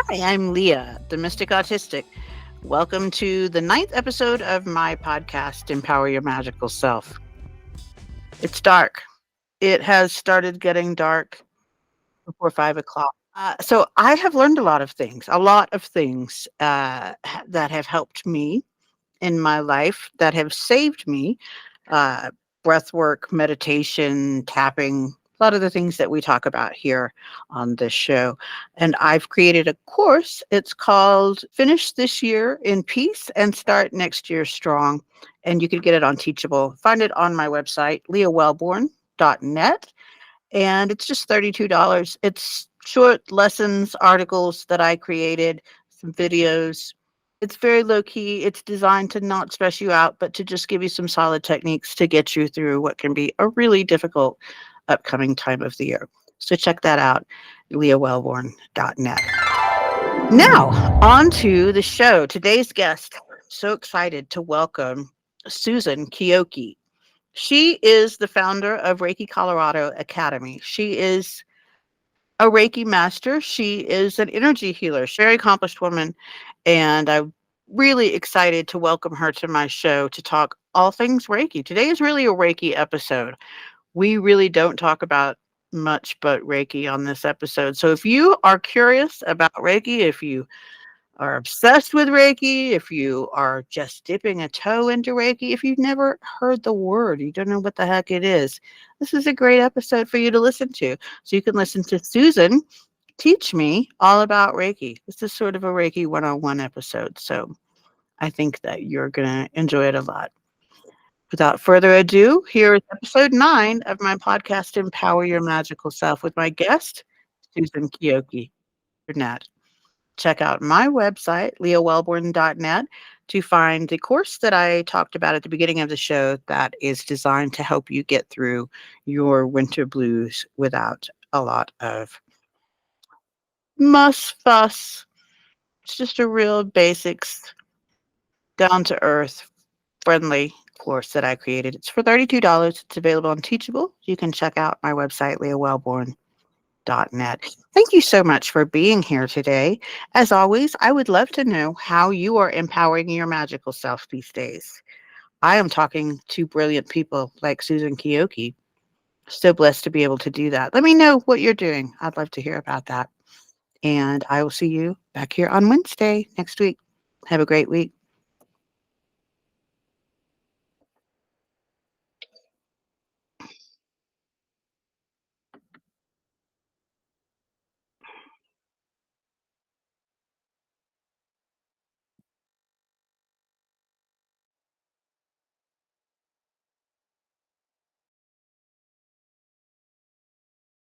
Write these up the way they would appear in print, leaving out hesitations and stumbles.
Hi, I'm Leah, the Mystic Autistic. Welcome to the 9th episode of my podcast, Empower Your Magical Self. It's dark. It has started getting dark before 5 o'clock. So I have learned a lot of things that have helped me in my life, that have saved me. Uh, Breath work, meditation, tapping, a lot of the things that we talk about here on this show. And I've created a course. It's called Finish This Year in Peace and Start Next Year Strong. And you can get it on Teachable. Find it on my website, leahwellborn.net. And it's just $32. It's short lessons, articles that I created, some videos. It's very low key. It's designed to not stress you out, but to just give you some solid techniques to get you through what can be a really difficult upcoming time of the year. So check that out, leahwellborn.net. Now, on to the show. Today's guest, so excited to welcome Susan Chiocchi. She is the founder of Reiki Colorado Academy. She is a Reiki master. She is an energy healer. She's a very accomplished woman, and I'm really excited to welcome her to my show to talk all things Reiki. Today is really a Reiki episode. We really don't talk about much but Reiki on this episode. So if you are curious about Reiki, if you are obsessed with Reiki, if you are just dipping a toe into Reiki, if you've never heard the word, you don't know what the heck it is, this is a great episode for you to listen to. So you can listen to Susan teach me all about Reiki. This is sort of a Reiki one-on-one episode. So I think that you're going to enjoy it a lot. Without further ado, here is episode 9 of my podcast, Empower Your Magical Self, with my guest, Susan Chiocchi. Check out my website, leahwellborn.net, to find the course that I talked about at the beginning of the show that is designed to help you get through your winter blues without a lot of fuss. It's just a real basics, down to earth, friendly course that I created. It's for $32. It's available on Teachable. You can check out my website, leahwellborn.net. Thank you so much for being here today. As always, I would love to know how you are empowering your magical self these days. I am talking to brilliant people like Susan Chiocchi. So blessed to be able to do that. Let me know what you're doing. I'd love to hear about that. And I will see you back here on Wednesday next week. Have a great week.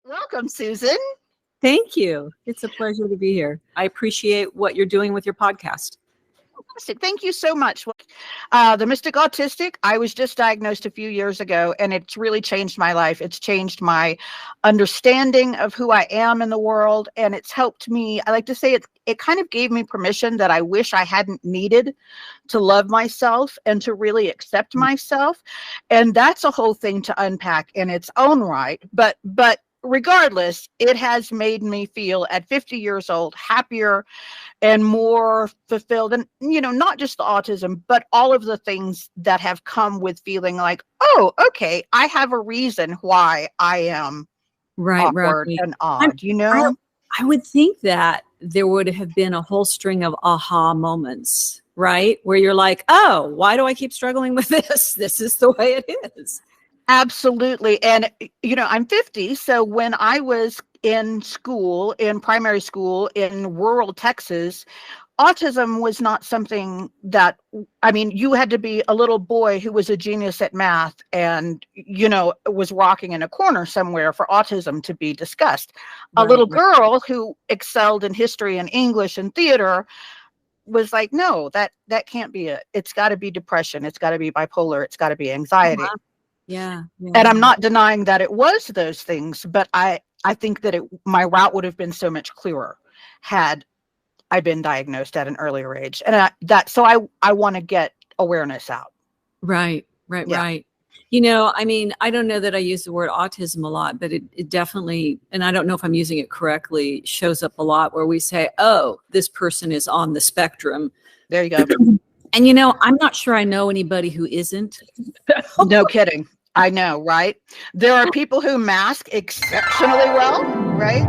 Welcome, Susan. Thank you. It's a pleasure to be here. I appreciate what you're doing with your podcast. Fantastic. Thank you so much. The Mystic Autistic, I was just diagnosed a few years ago, and it's really changed my life. It's changed my understanding of who I am in the world, and it's helped me. I like to say it kind of gave me permission that I wish I hadn't needed to love myself and to really accept myself. And that's a whole thing to unpack in its own right. But regardless, it has made me feel at 50 years old happier and more fulfilled. And, not just the autism, but all of the things that have come with feeling like, oh, okay, I have a reason why I am awkward and odd, I would think that there would have been a whole string of aha moments, right? Where you're like, oh, why do I keep struggling with this? This is the way it is. Absolutely. And, I'm 50. So when I was in school, in primary school in rural Texas, autism was not something that, you had to be a little boy who was a genius at math and, was rocking in a corner somewhere for autism to be discussed. A little girl who excelled in history and English and theater was like, no, that can't be it. It's got to be depression. It's got to be bipolar. It's got to be anxiety. Yeah. And I'm not denying that it was those things, but I think that my route would have been so much clearer had I been diagnosed at an earlier age. And I want to get awareness out. Right. Yeah. I mean, I don't know that I use the word autism a lot, but it definitely, and I don't know if I'm using it correctly, shows up a lot where we say, oh, this person is on the spectrum. There you go. And, I'm not sure I know anybody who isn't. No kidding. I know, right? There are people who mask exceptionally well, right?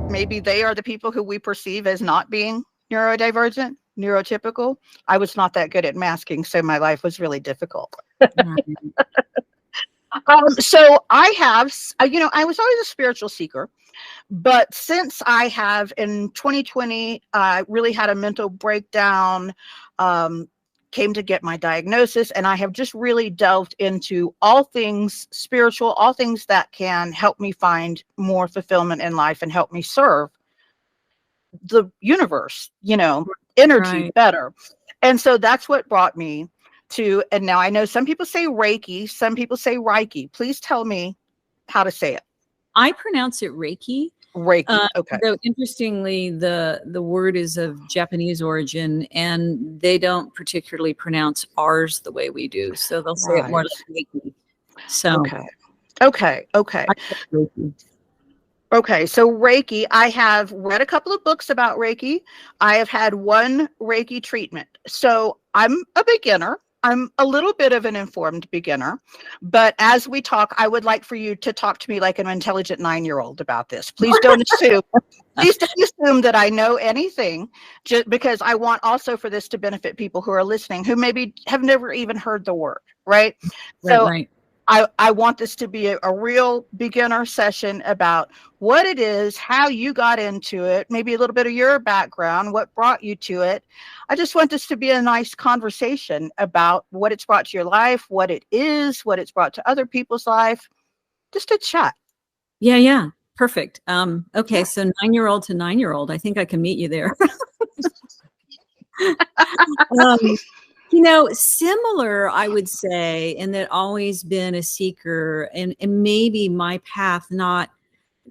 Maybe they are the people who we perceive as not being neurodivergent, neurotypical. I was not that good at masking, so my life was really difficult. So I have, I was always a spiritual seeker, but since I have in 2020, really had a mental breakdown, came to get my diagnosis, and I have just really delved into all things spiritual, all things that can help me find more fulfillment in life and help me serve the universe, energy better. And so that's what brought me to, and now I know some people say Reiki, some people say Reiki. Please tell me how to say it. I pronounce it Reiki. Reiki. Okay. Though interestingly, the word is of Japanese origin, and they don't particularly pronounce R's the way we do. So they'll say it more like Reiki. So Okay. Okay, so Reiki, I have read a couple of books about Reiki. I have had one Reiki treatment. So I'm a beginner. I'm a little bit of an informed beginner. But as we talk, I would like for you to talk to me like an intelligent 9-year-old about this. Please don't assume. Please don't assume that I know anything, just because I want also for this to benefit people who are listening who maybe have never even heard the word, right? Right. I want this to be a real beginner session about what it is, how you got into it, maybe a little bit of your background, what brought you to it. I just want this to be a nice conversation about what it's brought to your life, what it is, what it's brought to other people's life, just a chat. Yeah. Perfect. Okay, so 9-year-old to 9-year-old, I think I can meet you there. Similar, I would say, in that always been a seeker, and maybe my path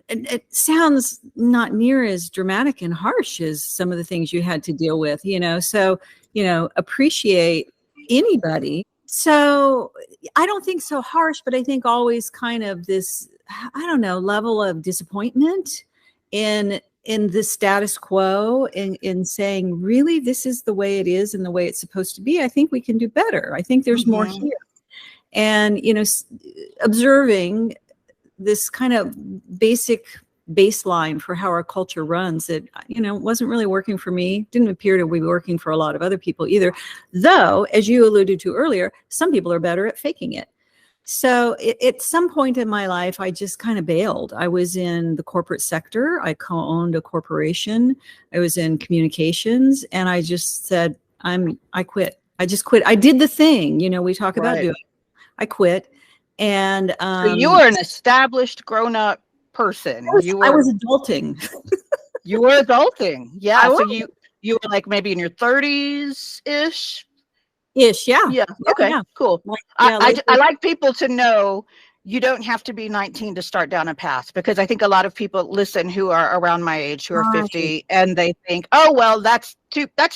it sounds not near as dramatic and harsh as some of the things you had to deal with, so, appreciate anybody. So I don't think so harsh, but I think always kind of this, I don't know, level of disappointment in the status quo, in saying, really, this is the way it is and the way it's supposed to be. I think we can do better. I think there's more here. And, observing this kind of basic baseline for how our culture runs that, wasn't really working for me. Didn't appear to be working for a lot of other people either. Though, as you alluded to earlier, some people are better at faking it. So at some point in my life, I just kind of bailed. I was in the corporate sector. I co-owned a corporation. I was in communications, and I just said, I quit. I just quit. I did the thing, we talk about doing. I quit. And so you were an established grown-up person. I was adulting. You were adulting. Yeah. So you were like maybe in your 30s-ish. Yeah. Okay. Yeah. Cool. I like people to know you don't have to be 19 to start down a path, because I think a lot of people listen who are around my age, who are 50, and they think, oh, well, that's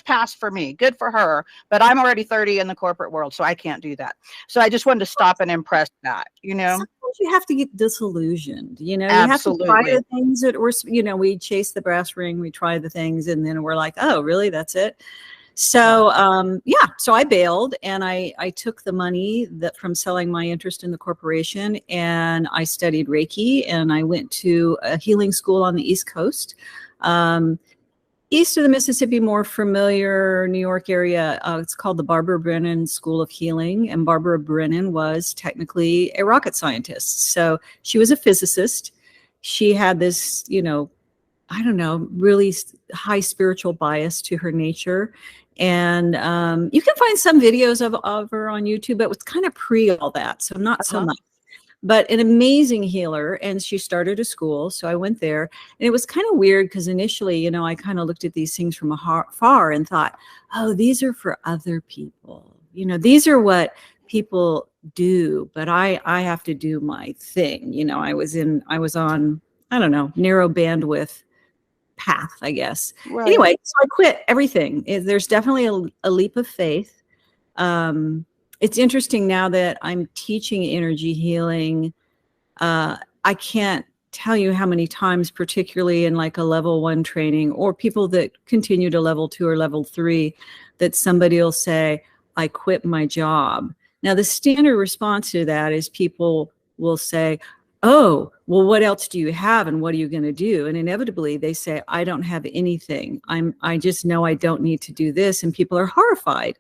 past for me. Good for her. But I'm already 30 in the corporate world, so I can't do that. So I just wanted to stop and impress that, Sometimes you have to get disillusioned, Absolutely. You have to try the things that we're, we chase the brass ring, we try the things, and then we're like, oh, really? That's it? So, so I bailed, and I took the money from selling my interest in the corporation, and I studied Reiki, and I went to a healing school on the East Coast, east of the Mississippi, more familiar New York area. It's called the Barbara Brennan School of Healing. And Barbara Brennan was technically a rocket scientist. So she was a physicist. She had this, really high spiritual bias to her nature. And you can find some videos of her on YouTube, but it's kind of pre all that. So not so much, but an amazing healer. And she started a school. So I went there, and it was kind of weird because initially, I kind of looked at these things from afar and thought, oh, these are for other people. These are what people do, but I have to do my thing. I was on, I don't know, narrow bandwidth path, I guess. Right. Anyway, so I quit everything. There's definitely a leap of faith. It's interesting now that I'm teaching energy healing. I can't tell you how many times, particularly in like a level 1 training or people that continue to level 2 or level 3, that somebody will say, I quit my job. Now, the standard response to that is people will say, oh, well, what else do you have? And what are you going to do? And inevitably they say, I don't have anything. I just know I don't need to do this. And people are horrified.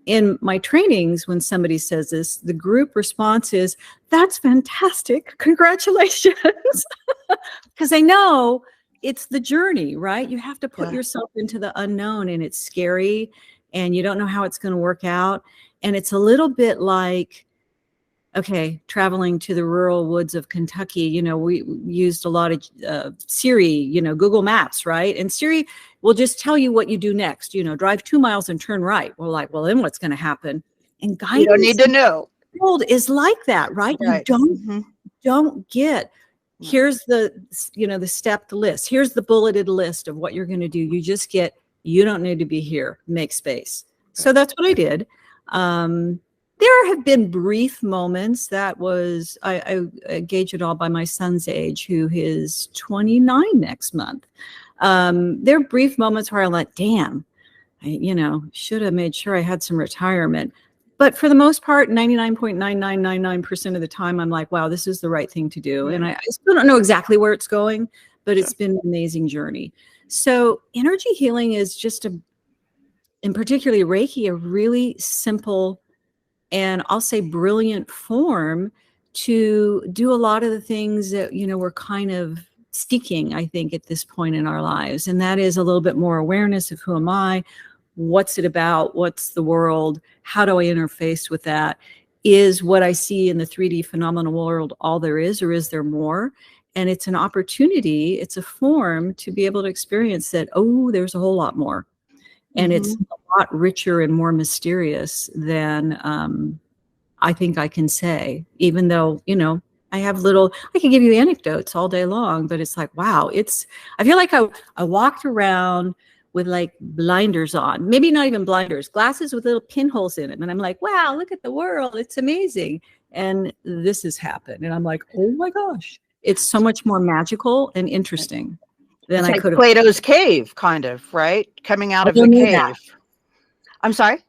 In my trainings, when somebody says this, the group response is, that's fantastic. Congratulations. Because I know it's the journey, right? You have to put yourself into the unknown, and it's scary and you don't know how it's going to work out. And it's a little bit like, okay, traveling to the rural woods of Kentucky, you know, we used a lot of Siri, you know, Google Maps, right? And Siri will just tell you what you do next, you know, drive 2 miles and turn right. We're like, well, then what's going to happen? And guidance, you don't need to know. World is like that, right? Right. You don't get, here's the, you know, the stepped list. Here's the bulleted list of what you're going to do. You just get, you don't need to be here, make space. So that's what I did. There have been brief moments that was, I gauge it all by my son's age, who is 29 next month. There are brief moments where I'm like, damn, I should have made sure I had some retirement. But for the most part, 99.9999% of the time, I'm like, wow, this is the right thing to do. And I still don't know exactly where it's going, but it's been an amazing journey. So energy healing is just and particularly Reiki, a really simple and I'll say brilliant form to do a lot of the things that, you know, we're kind of seeking, I think, at this point in our lives. And that is a little bit more awareness of who am I? What's it about? What's the world? How do I interface with that? Is what I see in the 3D phenomenal world all there is, or is there more? And it's an opportunity, it's a form to be able to experience that, oh, there's a whole lot more. And it's a lot richer and more mysterious than I think I can say, even though, you know, I can give you anecdotes all day long, but it's like, wow, I feel like I walked around with like blinders on, maybe not even blinders, glasses with little pinholes in them. And I'm like, wow, look at the world. It's amazing. And this has happened. And I'm like, oh my gosh, it's so much more magical and interesting than It's I like could have. Plato's cave, kind of, right? Coming out of the cave. I'm sorry?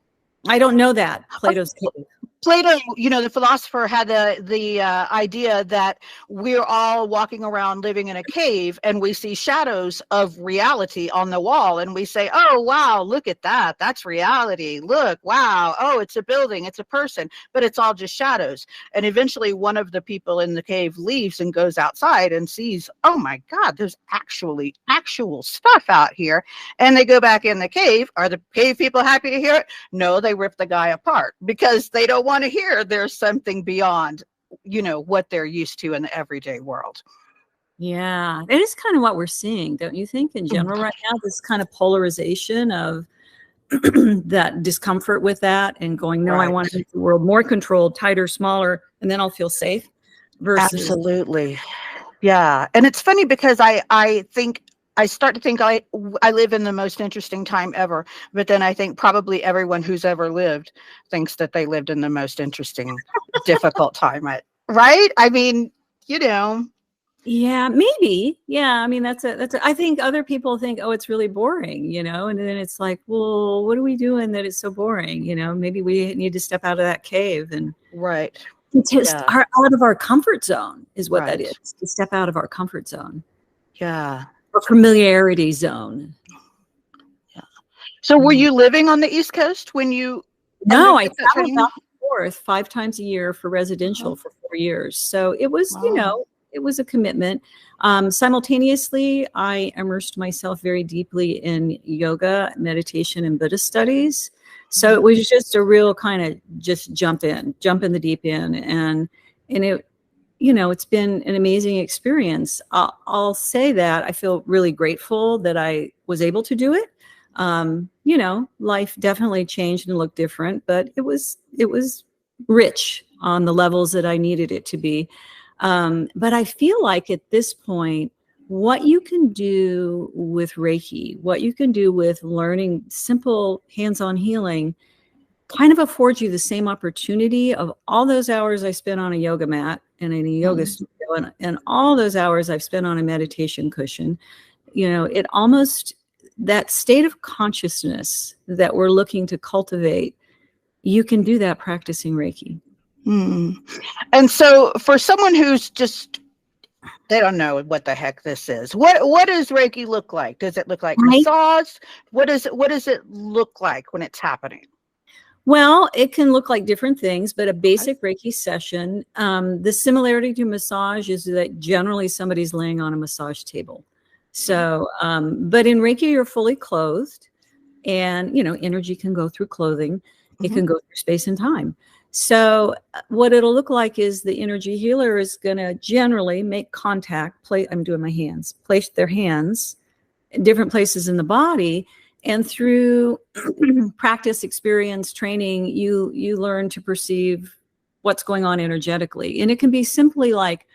I don't know that. Plato's cave. Plato, you know, the philosopher, had the idea that we're all walking around living in a cave and we see shadows of reality on the wall and we say, oh, wow, look at that. That's reality. Look, wow. Oh, it's a building. It's a person, but it's all just shadows. And eventually one of the people in the cave leaves and goes outside and sees, oh my God, there's actually actual stuff out here. And they go back in the cave. Are the cave people happy to hear it? No, they rip the guy apart because they don't want to hear there's something beyond, you know, what they're used to in the everyday world. Yeah, it is kind of what we're seeing, don't you think, in general right now, this kind of polarization of that discomfort with that and going, no, I want to make the world more controlled, tighter, smaller, and then I'll feel safe versus. Absolutely. Yeah. And it's funny because I think I start to think I live in the most interesting time ever, but then I think probably everyone who's ever lived thinks that they lived in the most interesting, difficult time. Right? I mean, you know. Yeah, maybe. Yeah. I mean, I think other people think, oh, it's really boring, you know, and then it's like, well, what are we doing that is so boring? You know, maybe we need to step out of that cave and just out of our comfort zone is what that is, to step out of our comfort zone. Yeah. Familiarity zone. Yeah. So were you living on the East Coast when you? No, I traveled back and forth 5 times a year for residential for 4 years. So it was, you know, it was a commitment. Simultaneously, I immersed myself very deeply in yoga, meditation, and Buddhist studies. So it was just a real kind of just jump in the deep end. And it, you know, it's been an amazing experience. I'll say that I feel really grateful that I was able to do it. You know, life definitely changed and looked different, but it was rich on the levels that I needed it to be. But I feel like at this point, what you can do with Reiki, what you can do with learning simple hands-on healing, kind of affords you the same opportunity of all those hours I spent on a yoga mat and in a yoga studio, and all those hours I've spent on a meditation cushion. It almost, that state of consciousness that we're looking to cultivate, you can do that practicing Reiki. And so for someone who's just, they don't know what the heck this is, what does Reiki look like? Does it look like massage? What does it look like when it's happening? Well, it can look like different things, but a basic Reiki session, the similarity to massage is that generally somebody's laying on a massage table. So, but in Reiki, you're fully clothed, and, energy can go through clothing. It can go through space and time. So what it'll look like is the energy healer is going to generally make contact, I'm doing my hands, place their hands in different places in the body. And through practice, experience, training, you learn to perceive what's going on energetically. And it can be simply like,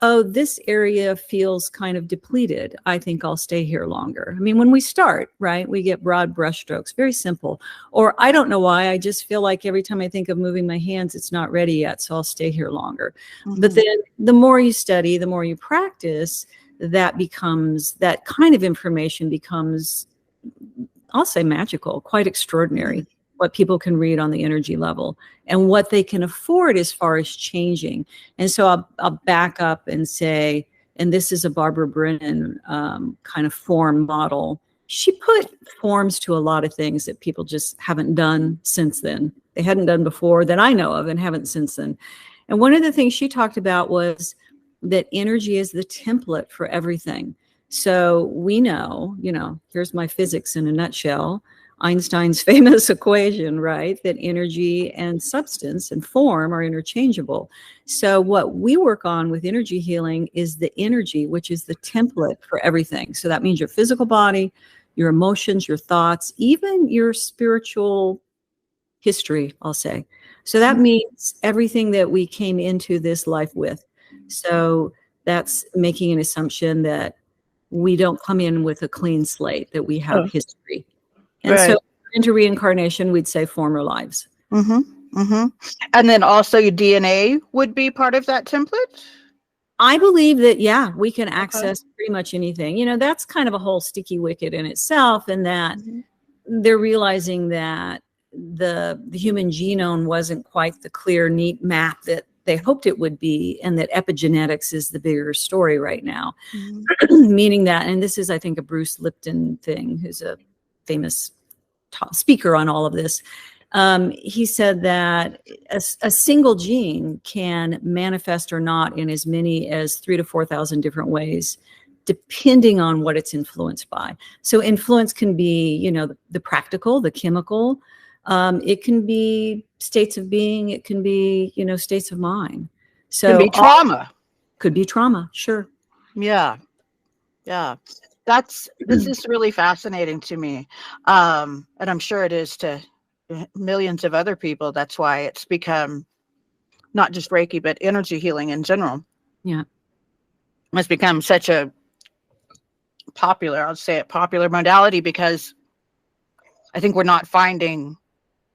oh, this area feels kind of depleted. I think I'll stay here longer. I mean, when we start, right, we get broad brushstrokes, very simple. Or I don't know why, I just feel like every time I think of moving my hands, it's not ready yet, so I'll stay here longer. But then the more you study, the more you practice, that kind of information becomes, I'll say, magical, quite extraordinary, what people can read on the energy level and what they can afford as far as changing. And so I'll back up and say, and this is a Barbara Brennan kind of form model. She put forms to a lot of things that people just haven't done since then. They hadn't done before that I know of and haven't since then. And one of the things she talked about was that energy is the template for everything. So we know, here's my physics in a nutshell, Einstein's famous equation, right? That energy and substance and form are interchangeable. So what we work on with energy healing is the energy, which is the template for everything. So that means your physical body, your emotions, your thoughts, even your spiritual history, I'll say. So that means everything that we came into this life with. So that's making an assumption that we don't come in with a clean slate, that we have history. And so into reincarnation, we'd say former lives. And then also your DNA would be part of that template? I believe that, yeah, we can access pretty much anything. That's kind of a whole sticky wicket in itself, and that they're realizing that the human genome wasn't quite the clear, neat map that they hoped it would be, and that epigenetics is the bigger story right now. Meaning that, and this is, I think, a Bruce Lipton thing, who's a famous speaker on all of this. He said that a single gene can manifest or not in as many as 3,000 to 4,000 different ways, depending on what it's influenced by. So influence can be, the practical, the chemical. It can be states of being. It can be, states of mind. So it can be trauma. Could be trauma. Sure. Yeah. This is really fascinating to me. And I'm sure it is to millions of other people. That's why it's become not just Reiki, but energy healing in general. Yeah. It's become such a popular modality, because I think we're not finding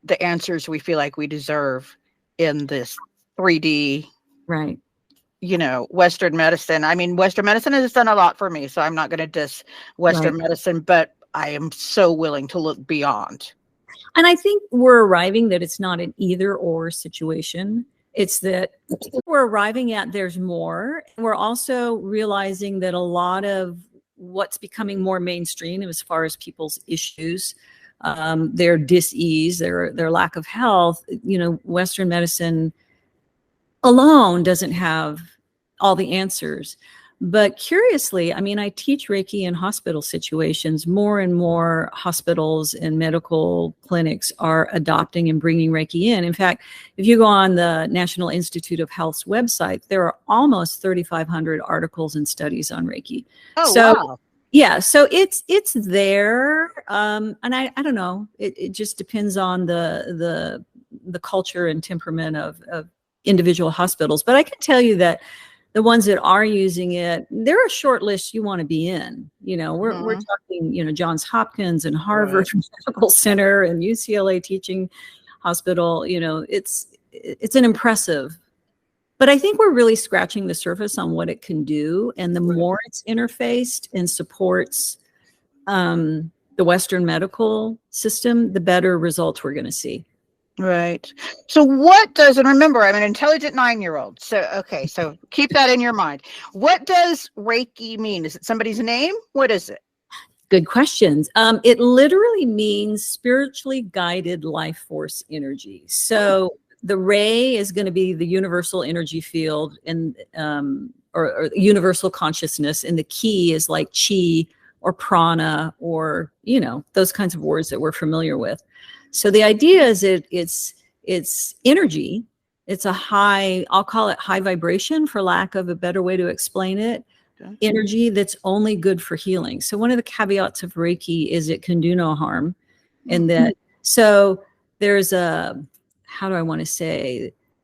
the answers we feel like we deserve in this 3D, right? Western medicine. I mean, Western medicine has done a lot for me, so I'm not going to diss Western medicine, but I am so willing to look beyond. And I think we're arriving that it's not an either or situation. It's that we're arriving at there's more. We're also realizing that a lot of what's becoming more mainstream as far as people's issues, their dis-ease, their lack of health, Western medicine alone doesn't have all the answers. But curiously, I mean, I teach Reiki in hospital situations. More and more hospitals and medical clinics are adopting and bringing Reiki in. In fact, if you go on the National Institute of Health's website, there are almost 3,500 articles and studies on Reiki. Oh, wow. Yeah, so it's there, and I don't know. It just depends on the culture and temperament of individual hospitals. But I can tell you that the ones that are using it, they're a short list you want to be in. We're talking, Johns Hopkins and Harvard Medical Center and UCLA teaching hospital, it's an impressive, but I think we're really scratching the surface on what it can do. And the more it's interfaced and supports the Western medical system, the better results we're going to see. Right. So what does, and remember, I'm an intelligent 9-year-old. So, okay. So keep that in your mind. What does Reiki mean? Is it somebody's name? What is it? Good questions. It literally means spiritually guided life force energy. So the ray is going to be the universal energy field and or universal consciousness, and the key is like chi or prana or those kinds of words that we're familiar with. So the idea is it's energy. It's a high, I'll call it high vibration for lack of a better way to explain it. Okay. Energy that's only good for healing. So one of the caveats of Reiki is it can do no harm. And that, so there's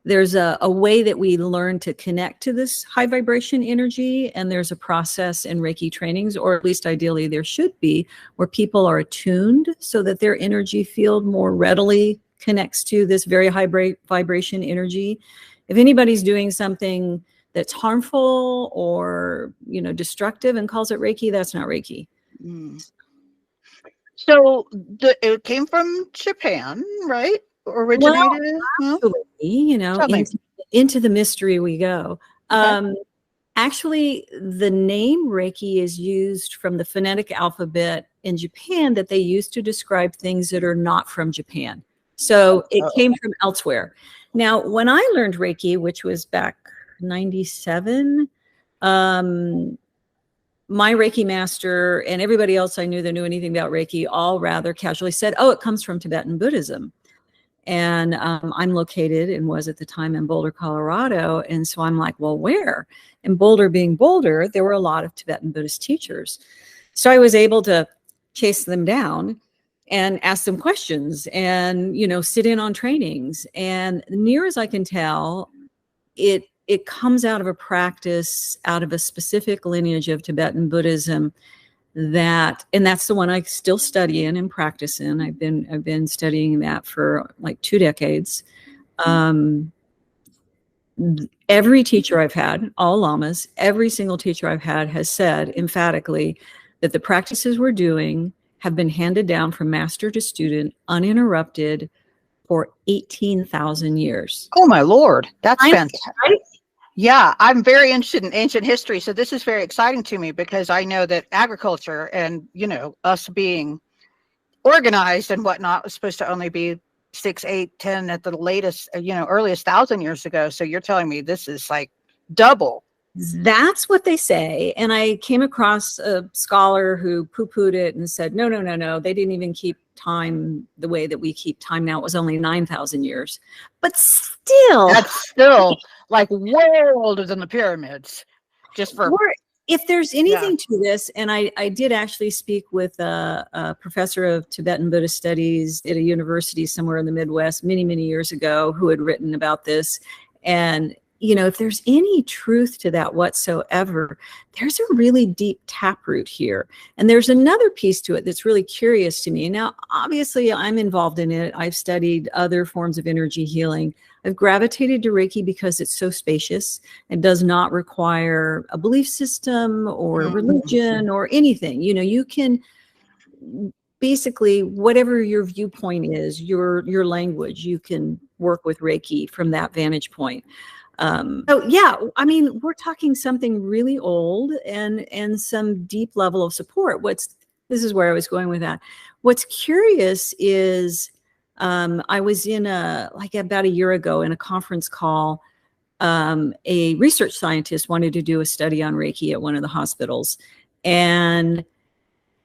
there's a way that we learn to connect to this high vibration energy. And there's a process in Reiki trainings, or at least ideally there should be, where people are attuned so that their energy field more readily connects to this very high vibration energy. If anybody's doing something that's harmful or, destructive and calls it Reiki, that's not Reiki. So it came from Japan, right? Originated? Well, absolutely, into the mystery we go. Okay. Actually, the name Reiki is used from the phonetic alphabet in Japan that they use to describe things that are not from Japan. So it came from elsewhere. Now, when I learned Reiki, which was back 97, my Reiki master and everybody else I knew that knew anything about Reiki all rather casually said, it comes from Tibetan Buddhism. And I'm located and was at the time in Boulder, Colorado. And so I'm like, well, where? And Boulder being Boulder, there were a lot of Tibetan Buddhist teachers. So I was able to chase them down and ask them questions and, sit in on trainings. And near as I can tell, it comes out of a practice, out of a specific lineage of Tibetan Buddhism and that's the one I still study in and practice in. I've been studying that for like 2 decades. Every teacher I've had, all lamas, every single teacher I've had has said emphatically that the practices we're doing have been handed down from master to student uninterrupted for 18,000 years. Oh my Lord, that's fantastic. Right? Yeah, I'm very interested in ancient history. So this is very exciting to me because I know that agriculture and, us being organized and whatnot was supposed to only be 6, 8, 10 at the latest, earliest 1,000 years ago. So you're telling me this is like double. That's what they say. And I came across a scholar who poo-pooed it and said, no. They didn't even keep time the way that we keep time now. It was only 9,000 years. But still. That's still like way older than the pyramids. Just for. If there's anything to this, and I did actually speak with a professor of Tibetan Buddhist studies at a university somewhere in the Midwest many, many years ago who had written about this. And if there's any truth to that whatsoever, there's a really deep taproot here. And there's another piece to it that's really curious to me. Now, obviously, I'm involved in it. I've studied other forms of energy healing. I've gravitated to Reiki because it's so spacious and does not require a belief system or religion or anything. You can basically, whatever your viewpoint is, your language, you can work with Reiki from that vantage point. We're talking something really old and some deep level of support. This is where I was going with that. What's curious is I was in about a year ago in a conference call. A research scientist wanted to do a study on Reiki at one of the hospitals, and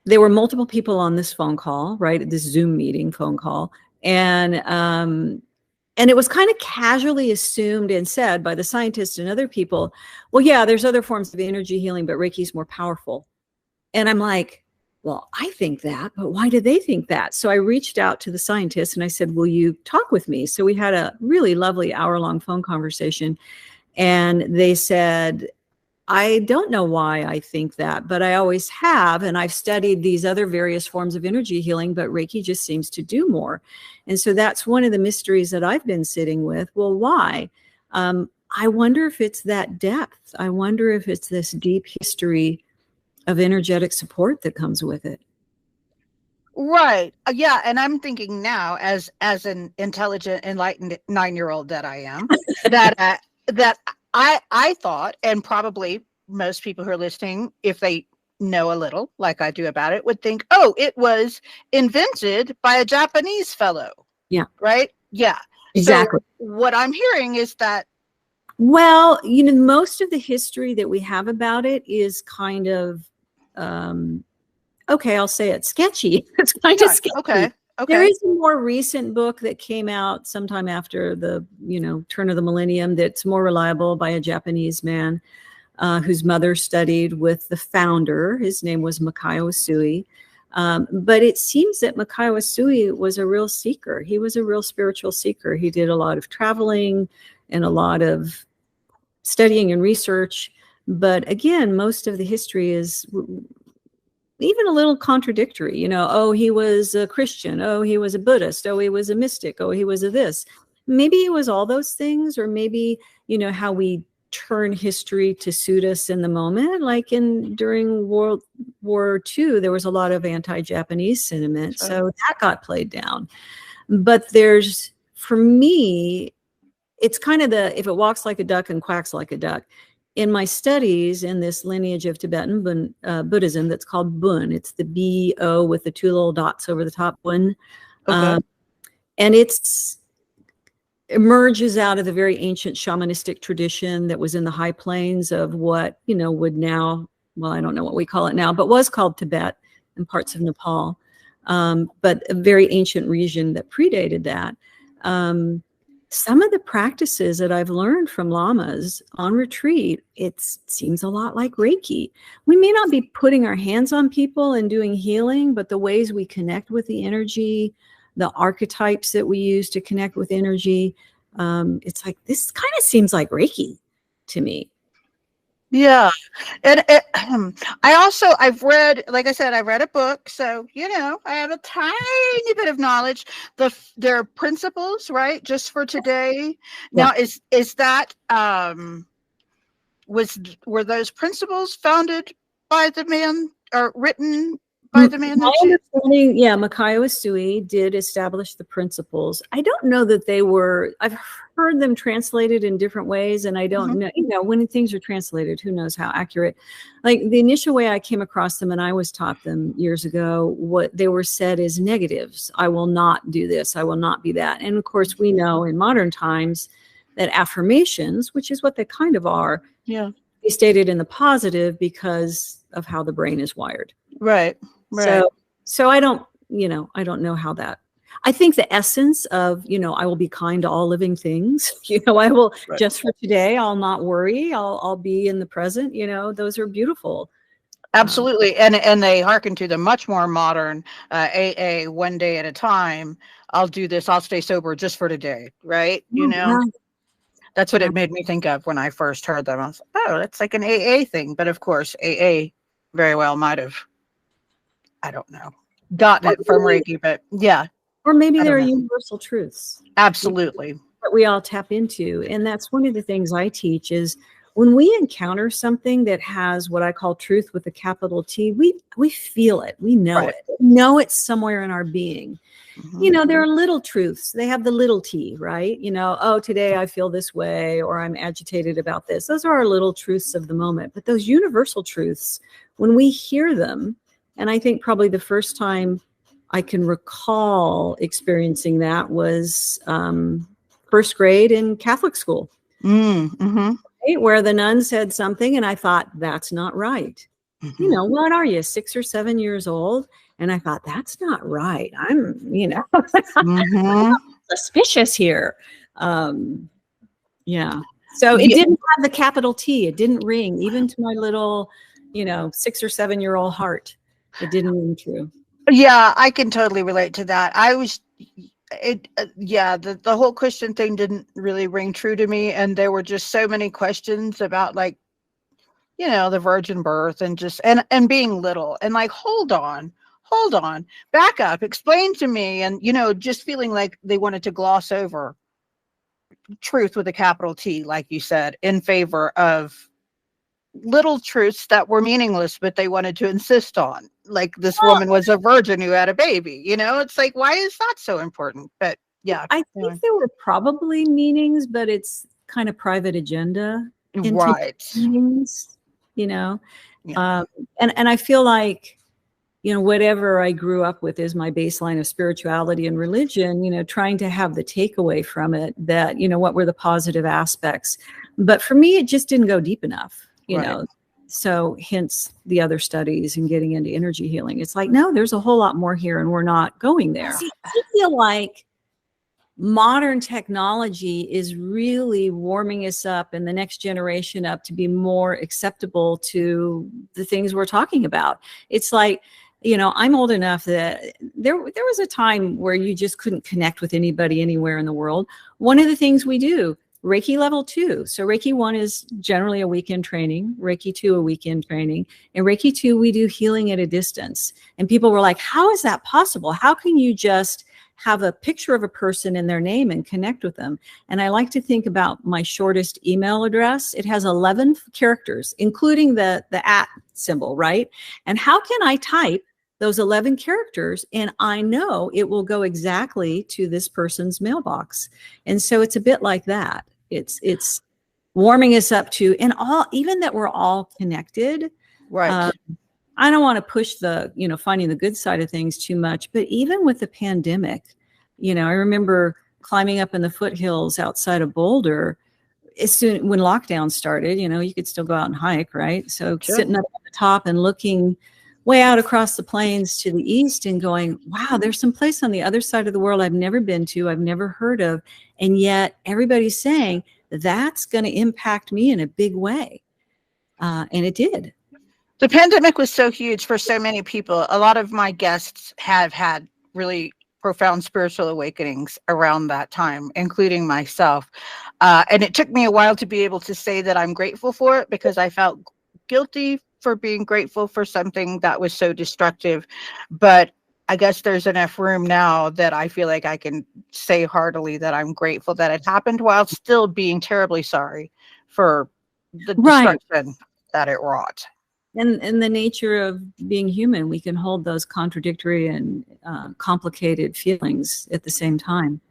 there were multiple people on this phone call, right? This Zoom meeting phone call. And it was kind of casually assumed and said by the scientists and other people, well, yeah, there's other forms of energy healing, but Reiki is more powerful. And I'm like, well, I think that, but why do they think that? So I reached out to the scientists and I said, will you talk with me? So we had a really lovely hour-long phone conversation. And they said, I don't know why I think that, but I always have. And I've studied these other various forms of energy healing, but Reiki just seems to do more. And so that's one of the mysteries that I've been sitting with. Well, why? I wonder if it's that depth. I wonder if it's this deep history of energetic support that comes with it. Right. Yeah. And I'm thinking now, as an intelligent, enlightened 9-year-old that I am, that I thought, and probably most people who are listening, if they know a little, like I do about it, would think, oh, it was invented by a Japanese fellow. Yeah. Right. Yeah. Exactly. So what I'm hearing is that. Well, most of the history that we have about it is kind of, okay, I'll say it, sketchy. It's kind of sketchy. Okay. There is a more recent book that came out sometime after the, turn of the millennium that's more reliable, by a Japanese man whose mother studied with the founder. His name was Mikao Usui. But it seems that Mikao Usui was a real seeker. He was a real spiritual seeker. He did a lot of traveling and a lot of studying and research. But again, most of the history is even a little contradictory. Oh, he was a Christian. Oh, he was a Buddhist. Oh, he was a mystic. Oh, he was a this. Maybe it was all those things, or maybe, how we turn history to suit us in the moment. Like during World War II, there was a lot of anti-Japanese sentiment. So that got played down. But for me, it's kind of if it walks like a duck and quacks like a duck. In my studies in this lineage of Tibetan Buddhism that's called Bun, it's the B-O with the 2 little dots over the top, Bun. Okay. And it emerges out of the very ancient shamanistic tradition that was in the high plains of what, would now, well, I don't know what we call it now, but was called Tibet and parts of Nepal. But a very ancient region that predated that. Some of the practices that I've learned from lamas on retreat, it seems a lot like Reiki. We may not be putting our hands on people and doing healing, but the ways we connect with the energy, the archetypes that we use to connect with energy, it's like, this kind of seems like Reiki to me. Yeah. And I've read, like I said, I read a book. So, I have a tiny bit of knowledge. Their principles, right? Just for today. Yeah. Now, is that, were those principles founded by the man, or written by the man? My understanding, yeah, Mikao Usui did establish the principles. I don't know that I've heard them translated in different ways, and I don't know, when things are translated, who knows how accurate. Like the initial way I came across them, and I was taught them years ago, what they were said as negatives. I will not do this. I will not be that. And of course, we know in modern times that affirmations, which is what they kind of are, be stated in the positive because of how the brain is wired. Right. Right. So I don't know how that. I think the essence of, I will be kind to all living things. I will just for today, I'll not worry. I'll be in the present. Those are beautiful. Absolutely. And they hearken to the much more modern AA, one day at a time. I'll do this. I'll stay sober just for today. Right. That's what it made me think of when I first heard them. I was like, oh, that's like an AA thing. But of course, AA very well might have, I don't know, gotten it from Reiki, but yeah. Or maybe there are universal truths. Absolutely. That we all tap into. And that's one of the things I teach is when we encounter something that has what I call truth with a capital T, we feel it. We know it. We know it's somewhere in our being. There are little truths. They have the little T, right? Oh, today I feel this way, or I'm agitated about this. Those are our little truths of the moment. But those universal truths, when we hear them, and I think probably the first time I can recall experiencing that was first grade in Catholic school, right? Where the nun said something and I thought, that's not right. What are you, 6 or 7 years old? And I thought, that's not right. I'm, suspicious here. Yeah. So it didn't have the capital T. It didn't ring, even to my little, 6 or 7 year old heart. It didn't ring true. Yeah, I can totally relate to that. The whole Christian thing didn't really ring true to me. And there were just so many questions about like you know, the virgin birth and just, and being little and like, hold on, back up, explain to me. And, you know, just feeling like they wanted to gloss over truth with a capital T, like you said, in favor of little truths that were meaningless, but they wanted to insist on. Like this Well, woman was a virgin who had a baby, you know, it's like, why is that so important? But yeah. I Anyway. think there were probably meanings, but it's kind of private agenda into Right. meanings, you know. Yeah. And I feel like, you know, whatever I grew up with is my baseline of spirituality and religion, you know, trying to have the takeaway from it that, you know, what were the positive aspects. But for me, it just didn't go deep enough, you Right. know. So hence the other studies and getting into energy healing. It's like, no, there's a whole lot more here and we're not going there. See, I feel like modern technology is really warming us up and the next generation up to be more acceptable to the things we're talking about. It's like, you know, I'm old enough that there was a time where you just couldn't connect with anybody anywhere in the world. One of the things we do, Reiki level 2. So Reiki 1 is generally a weekend training, Reiki 2 a weekend training, and Reiki 2 we do healing at a distance. And people were like, how is that possible? How can you just have a picture of a person and their name and connect with them? And I like to think about my shortest email address. It has 11 characters, including the at symbol, right? And how can I type those 11 characters and I know it will go exactly to this person's mailbox? And so it's a bit like that. It's warming us up to, and all, even that we're all connected. Right. I don't want to push the, you know, finding the good side of things too much, but even with the pandemic, you know, I remember climbing up in the foothills outside of Boulder as soon when lockdown started. You know, you could still go out and hike, right? So Sure. sitting up at the top and looking way out across the plains to the east and going, wow, there's some place on the other side of the world I've never been to, I've never heard of. And yet everybody's saying that's going to impact me in a big way. And it did. The pandemic was so huge for so many people. A lot of my guests have had really profound spiritual awakenings around that time, including myself. And it took me a while to be able to say that I'm grateful for it, because I felt guilty for being grateful for something that was so destructive. But I guess there's enough room now that I feel like I can say heartily that I'm grateful that it happened, while still being terribly sorry for the Right. destruction that it wrought. And the nature of being human, we can hold those contradictory and complicated feelings at the same time.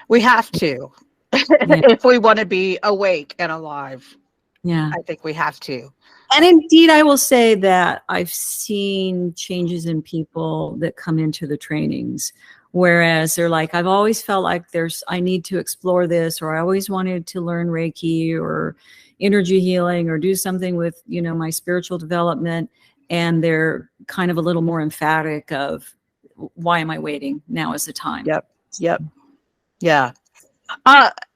We have to, Yeah. if we want to be awake and alive. Yeah. I think we have to. And indeed, I will say that I've seen changes in people that come into the trainings, whereas they're like, I've always felt like I need to explore this, or I always wanted to learn Reiki or energy healing or do something with, you know, my spiritual development. And they're kind of a little more emphatic of, why am I waiting? Now is the time. Yep. Yeah.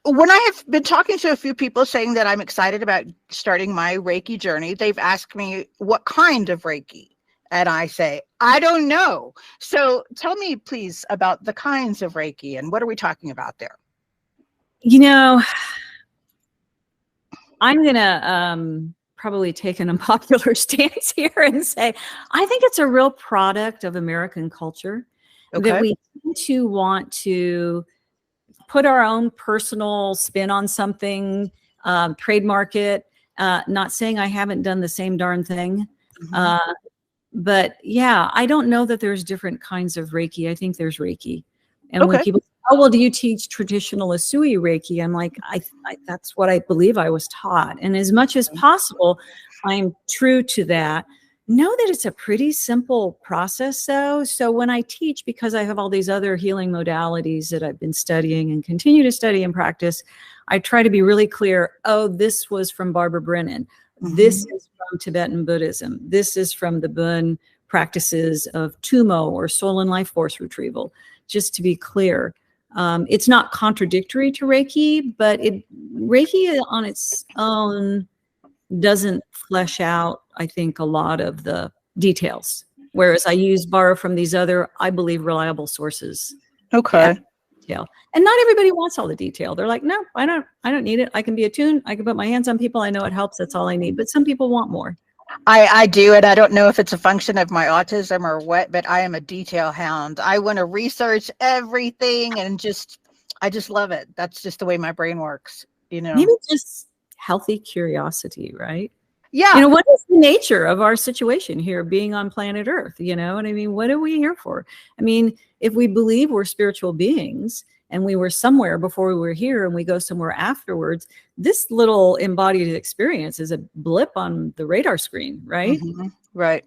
When I have been talking to a few people saying that I'm excited about starting my Reiki journey, they've asked me what kind of Reiki. And I say, I don't know. So tell me, please, about the kinds of Reiki and what are we talking about there? You know, I'm going to probably take an unpopular stance here and say, I think it's a real product of American culture. Okay. That we tend to want to put our own personal spin on something, trademark it, not saying I haven't done the same darn thing. Mm-hmm. But yeah, I don't know that there's different kinds of Reiki. I think there's Reiki. And Okay. when people say, oh, well, do you teach traditional Usui Reiki? I'm like, I that's what I believe I was taught. And as much as possible, I'm true to that. Know that it's a pretty simple process, though. So when I teach, because I have all these other healing modalities that I've been studying and continue to study and practice, I try to be really clear. Oh, this was from Barbara Brennan. Mm-hmm. This is from Tibetan Buddhism. This is from the Bön practices of Tumo or soul and life force retrieval. Just to be clear, it's not contradictory to Reiki, but Reiki on its own doesn't flesh out, I think, a lot of the details. Whereas I borrow from these other, I believe, reliable sources. Okay. Detail. And not everybody wants all the detail. They're like, no, I don't need it. I can be attuned. I can put my hands on people. I know it helps. That's all I need. But some people want more. I do, and I don't know if it's a function of my autism or what, but I am a detail hound. I want to research everything and I just love it. That's just the way my brain works, you know. Maybe just healthy curiosity, right? Yeah. What is the nature of our situation here being on planet Earth? And I mean, what are we here for? I mean, if we believe we're spiritual beings and we were somewhere before we were here and we go somewhere afterwards, this little embodied experience is a blip on the radar screen, right? Right.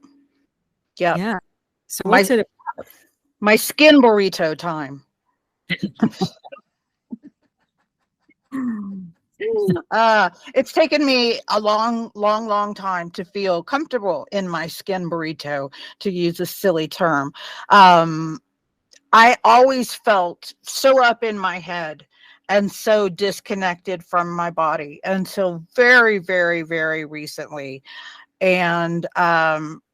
Yeah. Yeah. So My what's it? my skin burrito time. It's taken me a long time to feel comfortable in my skin burrito, to use a silly term. I always felt so up in my head and so disconnected from my body until very, very, very recently. And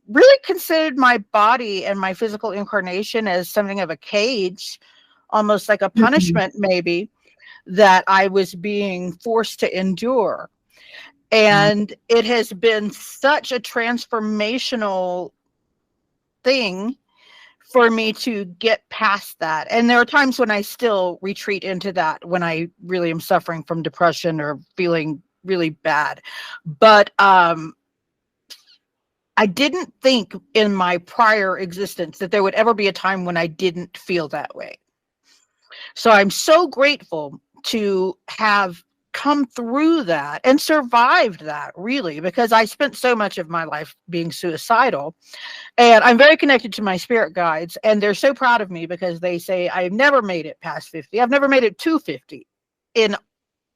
really considered my body and my physical incarnation as something of a cage, almost like a punishment, maybe, that I was being forced to endure. And it has been such a transformational thing for me to get past that. And there are times when I still retreat into that, when I really am suffering from depression or feeling really bad. But I didn't think in my prior existence that there would ever be a time when I didn't feel that way. So I'm so grateful to have come through that and survived that, really, because I spent so much of my life being suicidal. And I'm very connected to my spirit guides, and they're so proud of me because they say I've never made it past 50. I've never made it to 50.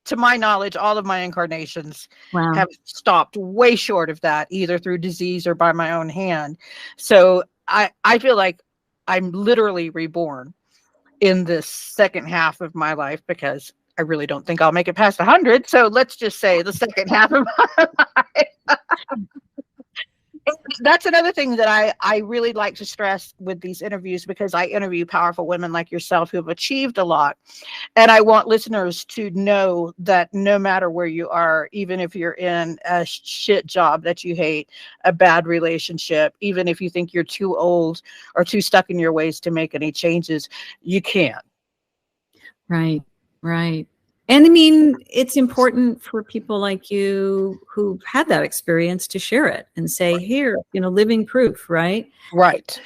To my knowledge, all of my incarnations Wow. have stopped way short of that, either through disease or by my own hand. So I feel like I'm literally reborn in this second half of my life, because I really don't think I'll make it past 100. So let's just say the second half of my life. That's another thing that I really like to stress with these interviews, because I interview powerful women like yourself who have achieved a lot. And I want listeners to know that no matter where you are, even if you're in a shit job that you hate, a bad relationship, even if you think you're too old or too stuck in your ways to make any changes, you can. Right. Right. And I mean, it's important for people like you who've had that experience to share it and say, here, living proof, right? Right.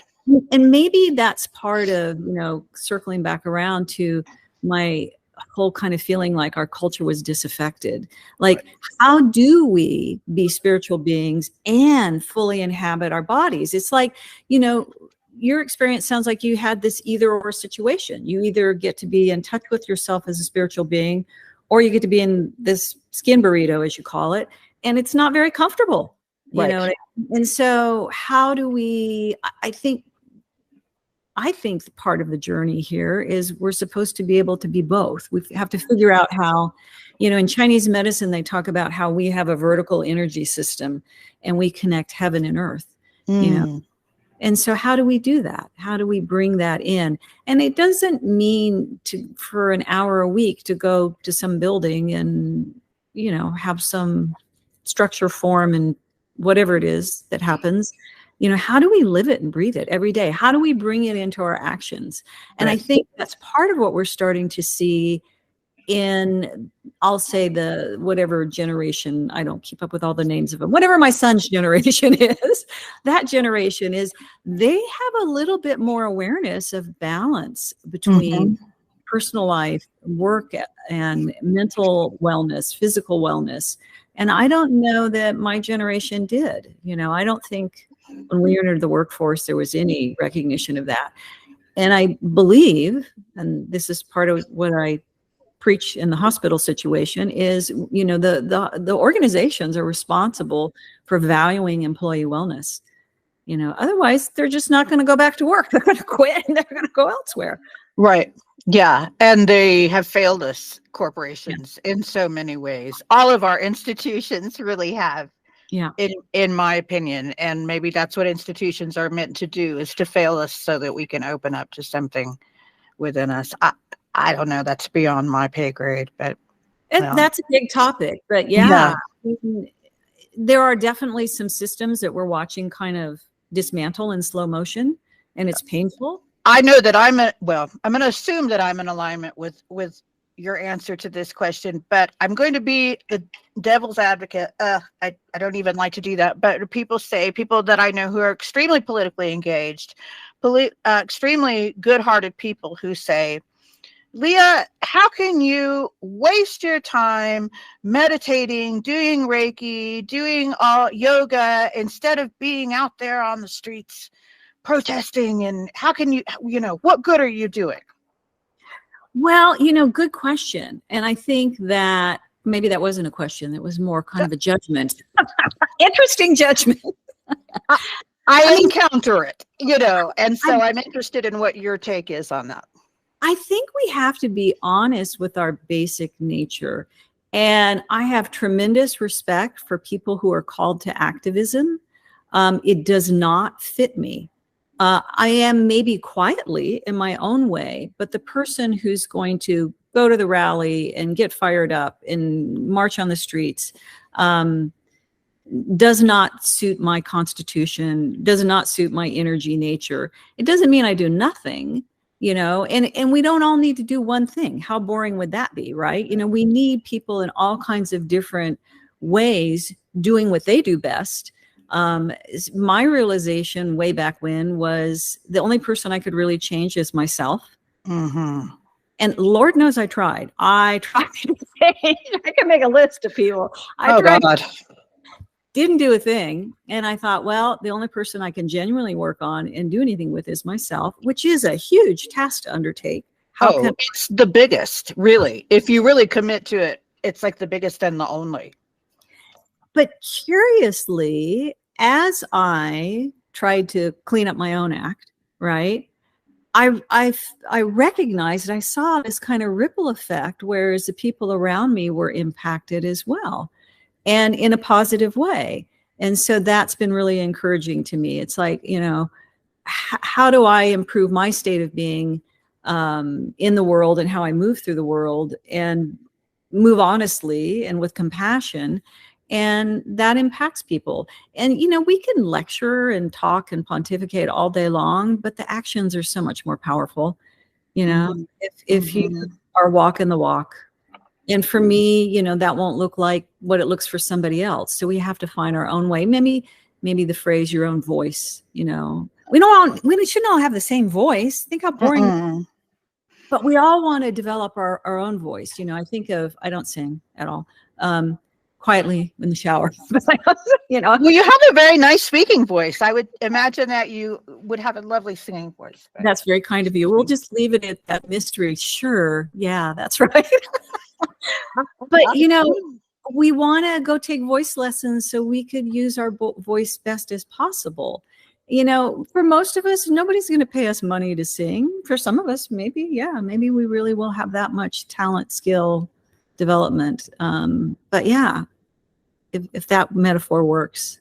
And maybe that's part of, circling back around to my whole kind of feeling like our culture was disaffected. Like, how do we be spiritual beings and fully inhabit our bodies? It's like, your experience sounds like you had this either or situation. You either get to be in touch with yourself as a spiritual being, or you get to be in this skin burrito, as you call it, and it's not very comfortable. Right. You know what I mean? And so how do we, I think part of the journey here is we're supposed to be able to be both. We have to figure out how, in Chinese medicine, they talk about how we have a vertical energy system and we connect heaven and earth, And so how do we do that? How do we bring that in? And it doesn't mean for an hour a week to go to some building and, have some structure form and whatever it is that happens. How do we live it and breathe it every day? How do we bring it into our actions? And I think that's part of what we're starting to see in, I'll say, the whatever generation, I don't keep up with all the names of them, whatever my son's generation is, that generation is, they have a little bit more awareness of balance between personal life, work, and mental wellness, physical wellness. And I don't know that my generation did. I don't think when we entered the workforce, there was any recognition of that. And I believe, and this is part of what I preach in the hospital situation, is, the organizations are responsible for valuing employee wellness. Otherwise they're just not going to go back to work. They're going to quit and they're going to go elsewhere. Right. Yeah. And they have failed us, corporations, in so many ways. All of our institutions really have. Yeah. In my opinion. And maybe that's what institutions are meant to do, is to fail us so that we can open up to something within us. I don't know. That's beyond my pay grade, but That's a big topic. But yeah. there are definitely some systems that we're watching kind of dismantle in slow motion, and it's painful. I know that I'm going to assume that I'm in alignment with your answer to this question, but I'm going to be the devil's advocate. I don't even like to do that, but people that I know who are extremely politically engaged, extremely good-hearted people who say, Leah, how can you waste your time meditating, doing Reiki, doing all yoga instead of being out there on the streets protesting? And how can you what good are you doing? Well, good question. And I think that maybe that wasn't a question. It was more kind of a judgment. Interesting judgment. I encounter it, and so I'm interested in what your take is on that. I think we have to be honest with our basic nature. And I have tremendous respect for people who are called to activism. It does not fit me. I am maybe quietly in my own way, but the person who's going to go to the rally and get fired up and march on the streets does not suit my constitution, does not suit my energy nature. It doesn't mean I do nothing, and we don't all need to do one thing. How boring would that be, right? We need people in all kinds of different ways doing what they do best. My realization way back when was the only person I could really change is myself. Mm-hmm. And Lord knows I tried. I can make a list of people. God. Didn't do a thing. And I thought, well, the only person I can genuinely work on and do anything with is myself, which is a huge task to undertake. It's the biggest, really. If you really commit to it, it's like the biggest and the only. But curiously, as I tried to clean up my own act, right, I recognized, I saw this kind of ripple effect, whereas the people around me were impacted as well, and in a positive way. And so that's been really encouraging to me. It's like, how do I improve my state of being in the world, and how I move through the world and move honestly and with compassion. And that impacts people. And, we can lecture and talk and pontificate all day long, but the actions are so much more powerful, Mm-hmm. if you are walking the walk. And for me, that won't look like what it looks for somebody else. So we have to find our own way. Maybe the phrase, your own voice, we shouldn't all have the same voice. Think how boring. Mm-mm. But we all want to develop our own voice. I don't sing at all. Quietly in the shower. Well, you have a very nice speaking voice. I would imagine that you would have a lovely singing voice. That's very kind of you. We'll just leave it at that mystery. Sure. Yeah, that's right. But, we want to go take voice lessons so we could use our voice best as possible. For most of us, nobody's going to pay us money to sing. For some of us, maybe we really will have that much talent, skill, development. But yeah, if that metaphor works.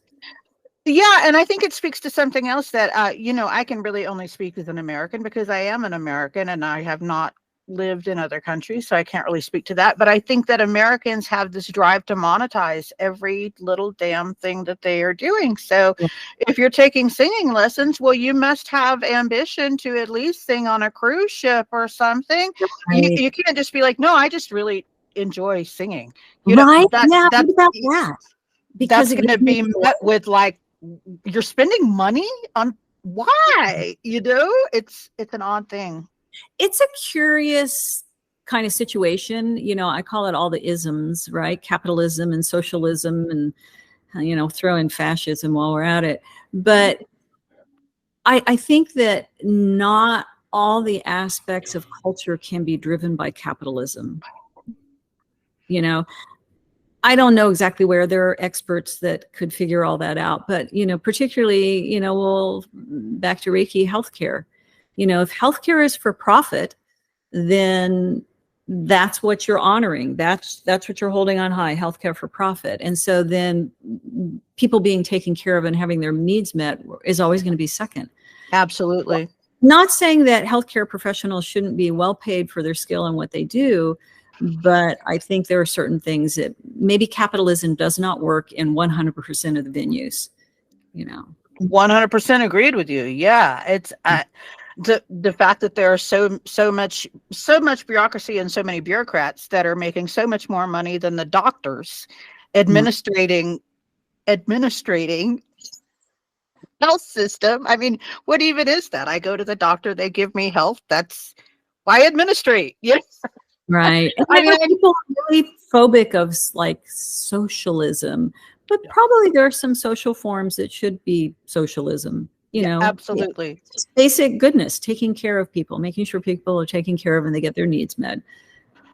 Yeah, and I think it speaks to something else that, I can really only speak as an American because I am an American and I have not lived in other countries, so I can't really speak to that. But I think that Americans have this drive to monetize every little damn thing that they are doing. So if you're taking singing lessons, well, you must have ambition to at least sing on a cruise ship or something. Right. You can't just be like, no, I just really enjoy singing. Right? What about that? Because that's going to be met with like, you're spending money on why? It's an odd thing. It's a curious kind of situation. I call it all the isms, right? Capitalism and socialism and, throw in fascism while we're at it. But I think that not all the aspects of culture can be driven by capitalism. I don't know exactly where. There are experts that could figure all that out. But, particularly, back to Reiki healthcare. If healthcare is for profit, then that's what you're honoring. That's what you're holding on high, healthcare for profit. And so then people being taken care of and having their needs met is always going to be second. Absolutely. Not saying that healthcare professionals shouldn't be well paid for their skill and what they do, But I think there are certain things that maybe capitalism does not work in 100% of the venues, 100% agreed with you. Yeah, it's the fact that there are so much bureaucracy and so many bureaucrats that are making so much more money than the doctors administrating health system. I mean, what even is that? I go to the doctor, they give me health. That's why administrate. Yes. Right. And I mean, people are really phobic of like socialism, but probably there are some social forms that should be socialism, absolutely. Just basic goodness, taking care of people, making sure people are taken care of and they get their needs met.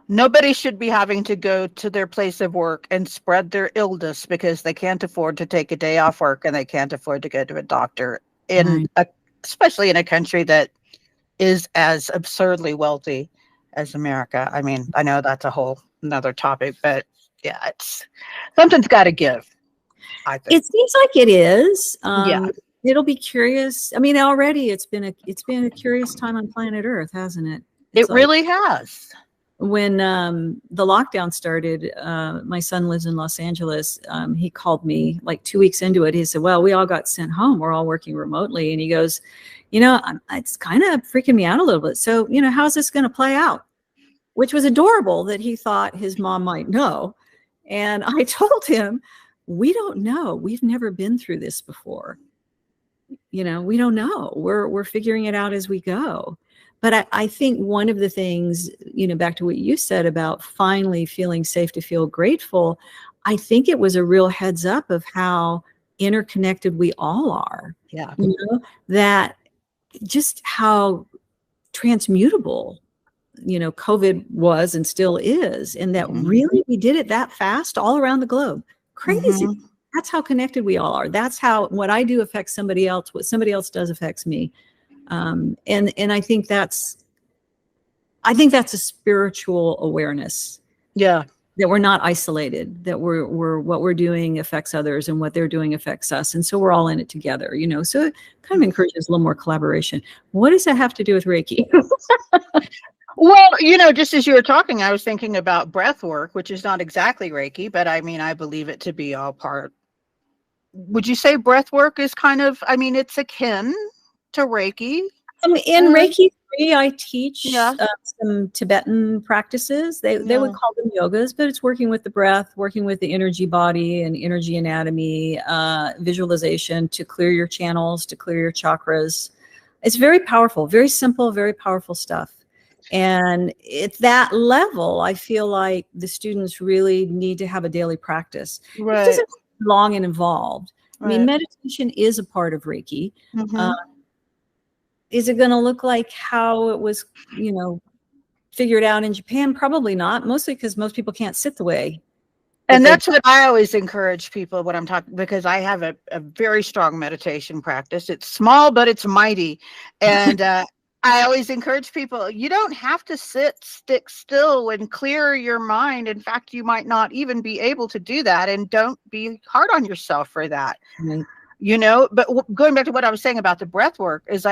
Nobody should be having to go to their place of work and spread their illness because they can't afford to take a day off work and they can't afford to go to a doctor, especially in a country that is as absurdly wealthy as America. I mean, I know that's a whole another topic, but yeah, something's got to give, I think. It seems like it is. Yeah. It'll be curious. I mean, already it's been a curious time on planet Earth, hasn't it? It really has. When the lockdown started, my son lives in Los Angeles. He called me like 2 weeks into it. He said, well, we all got sent home. We're all working remotely. And he goes, it's kind of freaking me out a little bit. So, how's this going to play out? Which was adorable that he thought his mom might know. And I told him, we don't know. We've never been through this before. We don't know. We're figuring it out as we go. But I think one of the things, back to what you said about finally feeling safe to feel grateful, I think it was a real heads up of how interconnected we all are. Yeah. That just how transmutable, COVID was and still is. And that really we did it that fast all around the globe. Crazy. That's how connected we all are. That's how what I do affects somebody else. What somebody else does affects me. And I think that's a spiritual awareness. Yeah. That we're not isolated, that we're what we're doing affects others and what they're doing affects us. And so we're all in it together, so it kind of encourages a little more collaboration. What does that have to do with Reiki? Well, just as you were talking, I was thinking about breath work, which is not exactly Reiki, but I mean, I believe it to be all part. Would you say breath work is kind of, it's akin to Reiki? In Reiki 3, I teach some Tibetan practices. They would call them yogas, but it's working with the breath, working with the energy body and energy anatomy, visualization to clear your channels, to clear your chakras. It's very powerful, very simple, very powerful stuff. And at that level, I feel like the students really need to have a daily practice. Right. It doesn't be long and involved. Right. I mean, meditation is a part of Reiki. Is it going to look like how it was, figured out in Japan? Probably not, mostly because most people can't sit the way. And that's what I always encourage people when I'm talking, because I have a very strong meditation practice. It's small, but it's mighty. And I always encourage people, you don't have to stick still and clear your mind. In fact, you might not even be able to do that. And don't be hard on yourself for that. Right. But going back to what I was saying about the breath work is,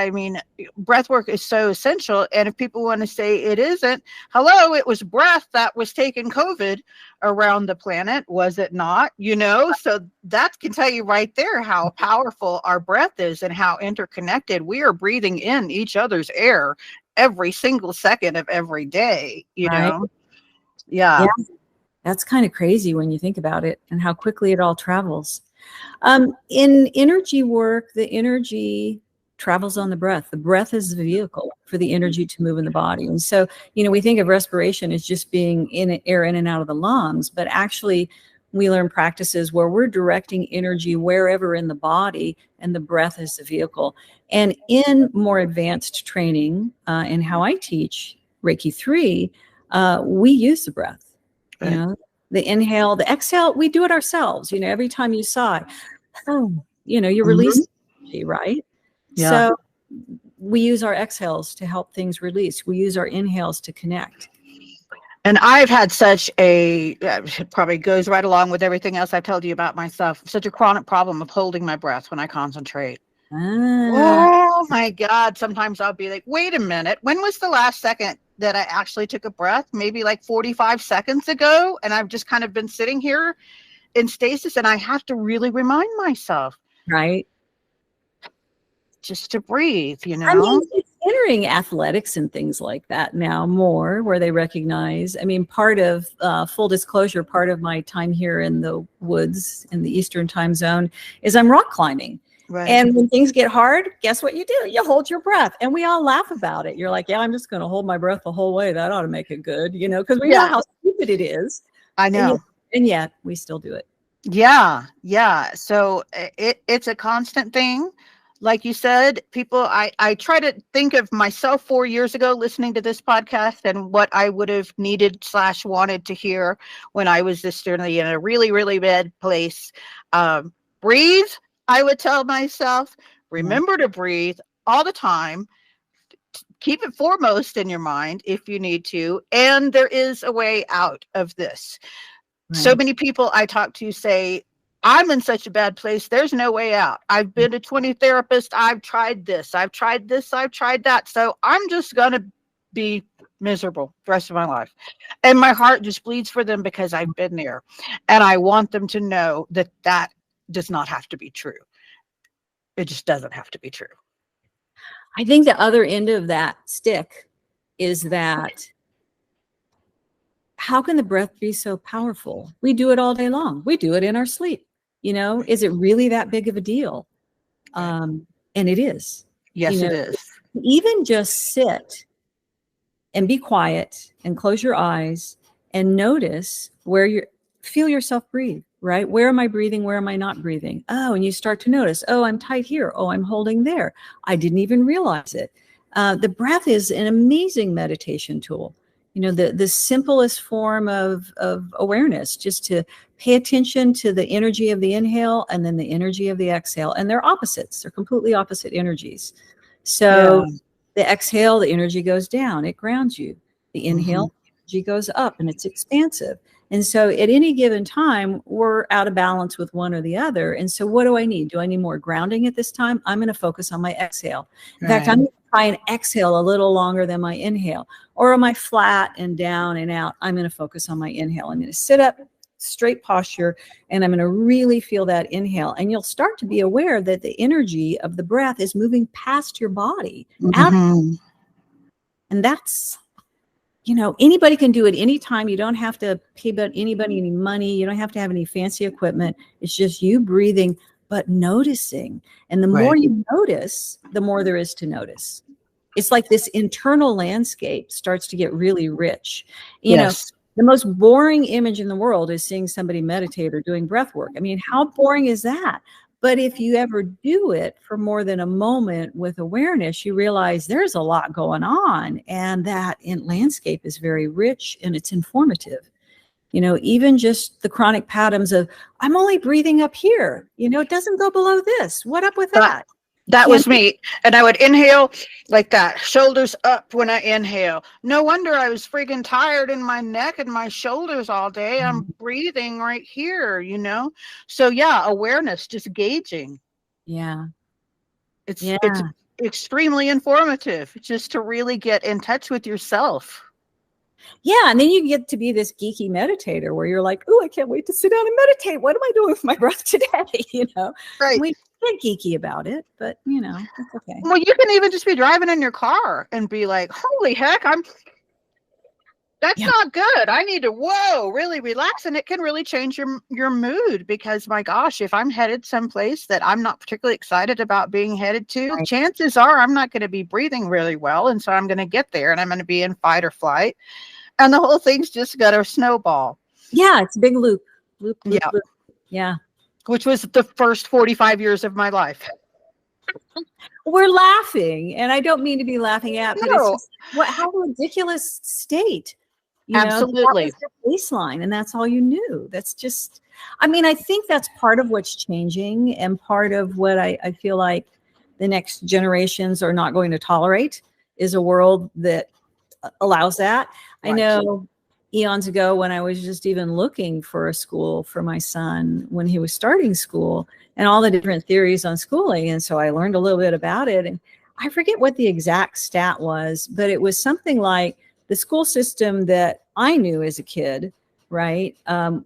breath work is so essential. And if people want to say it isn't, hello, it was breath that was taking COVID around the planet, was it not? So that can tell you right there how powerful our breath is and how interconnected we are, breathing in each other's air every single second of every day, know? Yeah. That's kind of crazy when you think about it and how quickly it all travels. In energy work, the energy travels on the breath. The breath is the vehicle for the energy to move in the body. And so, we think of respiration as just being air in and out of the lungs, but actually we learn practices where we're directing energy wherever in the body, and the breath is the vehicle. And in more advanced training, in how I teach Reiki 3, we use the breath, the inhale, the exhale, we do it ourselves. Every time you sigh, you're releasing energy, right? Yeah. So we use our exhales to help things release. We use our inhales to connect. And I've had it probably goes right along with everything else I've told you about myself, such a chronic problem of holding my breath when I concentrate. Oh my God. Sometimes I'll be like, wait a minute. When was the last second that I actually took a breath? Maybe like 45 seconds ago. And I've just kind of been sitting here in stasis, and I have to really remind myself Right. just to breathe, I mean, it's entering athletics and things like that now more, where they recognize. I mean, part of full disclosure, part of my time here in the woods in the Eastern time zone is I'm rock climbing. Right. And when things get hard, guess what you do? You hold your breath, and we all laugh about it. You're like, yeah, I'm just going to hold my breath the whole way. That ought to make it good, because we know how stupid it is. I know. And yet we still do it. Yeah. Yeah. So it's a constant thing. Like you said, people, I try to think of myself 4 years ago listening to this podcast and what I would have needed / wanted to hear when I was this journey in a really, really bad place. Breathe, I would tell myself. Remember to breathe all the time. Keep it foremost in your mind if you need to. And there is a way out of this. Right. So many people I talk to say, I'm in such a bad place. There's no way out. I've been to 20 therapists. I've tried this. I've tried this. I've tried that. So I'm just going to be miserable the rest of my life. And my heart just bleeds for them because I've been there. And I want them to know that that does not have to be true. It just doesn't have to be true. I think the other end of that stick is that how can the breath be so powerful? We do it all day long. We do it in our sleep. Is it really that big of a deal? And it is. Yes, it is. Even just sit and be quiet and close your eyes and notice feel yourself breathe, right? Where am I breathing? Where am I not breathing? Oh, and you start to notice, oh, I'm tight here. Oh, I'm holding there. I didn't even realize it. The breath is an amazing meditation tool. The simplest form of awareness, just to pay attention to the energy of the inhale and then the energy of the exhale. And they're opposites. They're completely opposite energies. So the exhale, the energy goes down. It grounds you. The inhale, the energy goes up and it's expansive. And so at any given time, we're out of balance with one or the other. And so what do I need? Do I need more grounding at this time? I'm going to focus on my exhale. In fact, I'm going to try and exhale a little longer than my inhale. Or am I flat and down and out? I'm going to focus on my inhale. I'm going to sit up, straight posture, and I'm going to really feel that inhale. And you'll start to be aware that the energy of the breath is moving past your body. Out. And that's, anybody can do it anytime. You don't have to pay anybody any money. You don't have to have any fancy equipment. It's just you breathing, but noticing. And the more you notice, the more there is to notice. It's like this internal landscape starts to get really rich. You know, the most boring image in the world is seeing somebody meditate or doing breath work. I mean, how boring is that? But if you ever do it for more than a moment with awareness, you realize there's a lot going on, and that landscape is very rich and it's informative. Even just the chronic patterns of, I'm only breathing up here. It doesn't go below this. What up with that? That was me. And I would inhale like that, shoulders up when I inhale. No wonder I was freaking tired in my neck and my shoulders all day. I'm breathing right here, So awareness, just gauging. Yeah. It's extremely informative just to really get in touch with yourself. Yeah. And then you get to be this geeky meditator where you're like, oh, I can't wait to sit down and meditate. What am I doing with my breath today? Right. We get geeky about it, but it's okay. Well, you can even just be driving in your car and be like, holy heck, that's not good. I need to, really relax. And it can really change your mood because, my gosh, if I'm headed someplace that I'm not particularly excited about being headed to, chances are I'm not going to be breathing really well. And so I'm going to get there and I'm going to be in fight or flight. And the whole thing's just going to snowball. Yeah, it's a big loop. Loop. Yeah. Which was the first 45 years of my life. We're laughing, and I don't mean to be laughing at, but it's just, how ridiculous state. Absolutely. That was the baseline, and that's all you knew. That's just, I think that's part of what's changing, and part of what I feel like the next generations are not going to tolerate is a world that allows that. Right. I know eons ago when I was just even looking for a school for my son when he was starting school and all the different theories on schooling. And so I learned a little bit about it. And I forget what the exact stat was, but it was something like the school system that I knew as a kid, right,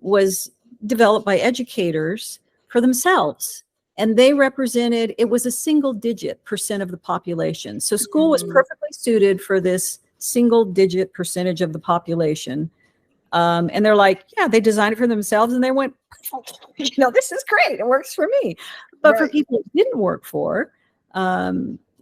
was developed by educators for themselves. And they represented, it was a single digit % of the population. So school was perfectly suited for this single digit % of the population. And they're like, yeah, they designed it for themselves and they went, this is great. It works for me. But for people it didn't work for,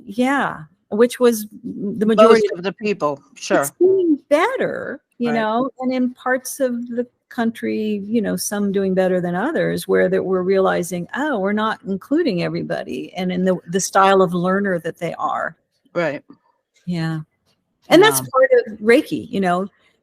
yeah, which was the majority Most of the people, sure. It's doing better, and in parts of the country, some doing better than others, where that we're realizing, oh, we're not including everybody and in the style of learner that they are. Right. Yeah. And that's part of Reiki,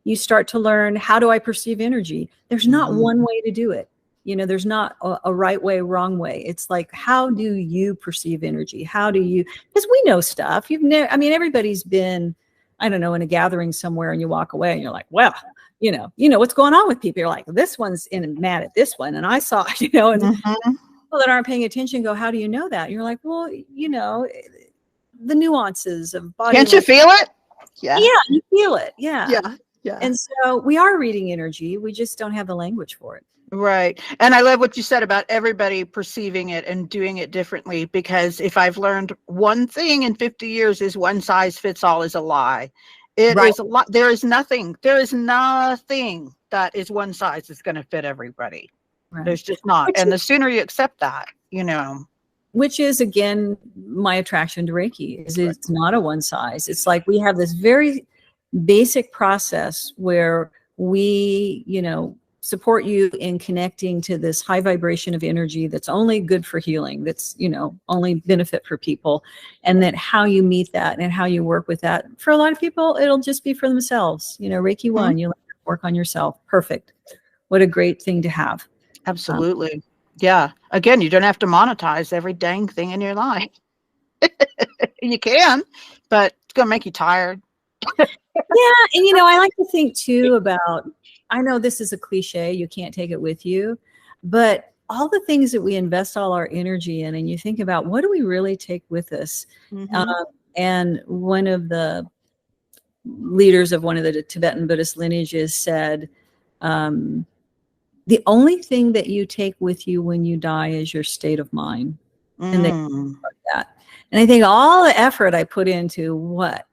you start to learn, how do I perceive energy? There's not one way to do it. There's not a right way, wrong way. It's like, how do you perceive energy? How do you, because we know stuff. Everybody's been, I don't know, in a gathering somewhere and you walk away and you're like, well, you know what's going on with people. You're like, this one's mad at this one. And I saw, and people that aren't paying attention go, how do you know that? And you're like, well, the nuances of body. Can't you feel it? Yeah, you feel it. Yeah. Yeah. And so we are reading energy. We just don't have the language for it. Right. And I love what you said about everybody perceiving it and doing it differently, because if I've learned one thing in 50 years is one size fits all is a lie. It is a lot. There is nothing that is one size that's going to fit everybody. Right. There's just not. And the sooner you accept that, Which is, again, my attraction to Reiki, is it's not a one size. It's like we have this very basic process where we, support you in connecting to this high vibration of energy that's only good for healing, that's, only benefit for people. And that how you meet that and how you work with that. For a lot of people, it'll just be for themselves. Reiki 1, you work on yourself. Perfect. What a great thing to have. Absolutely. Yeah. Again, you don't have to monetize every dang thing in your life. You can, but it's going to make you tired. Yeah. And, I like to think too about, I know this is a cliche, you can't take it with you, but all the things that we invest all our energy in, and you think about, what do we really take with us? And one of the leaders of one of the Tibetan Buddhist lineages said, the only thing that you take with you when you die is your state of mind. And they like that. And I think all the effort I put into what,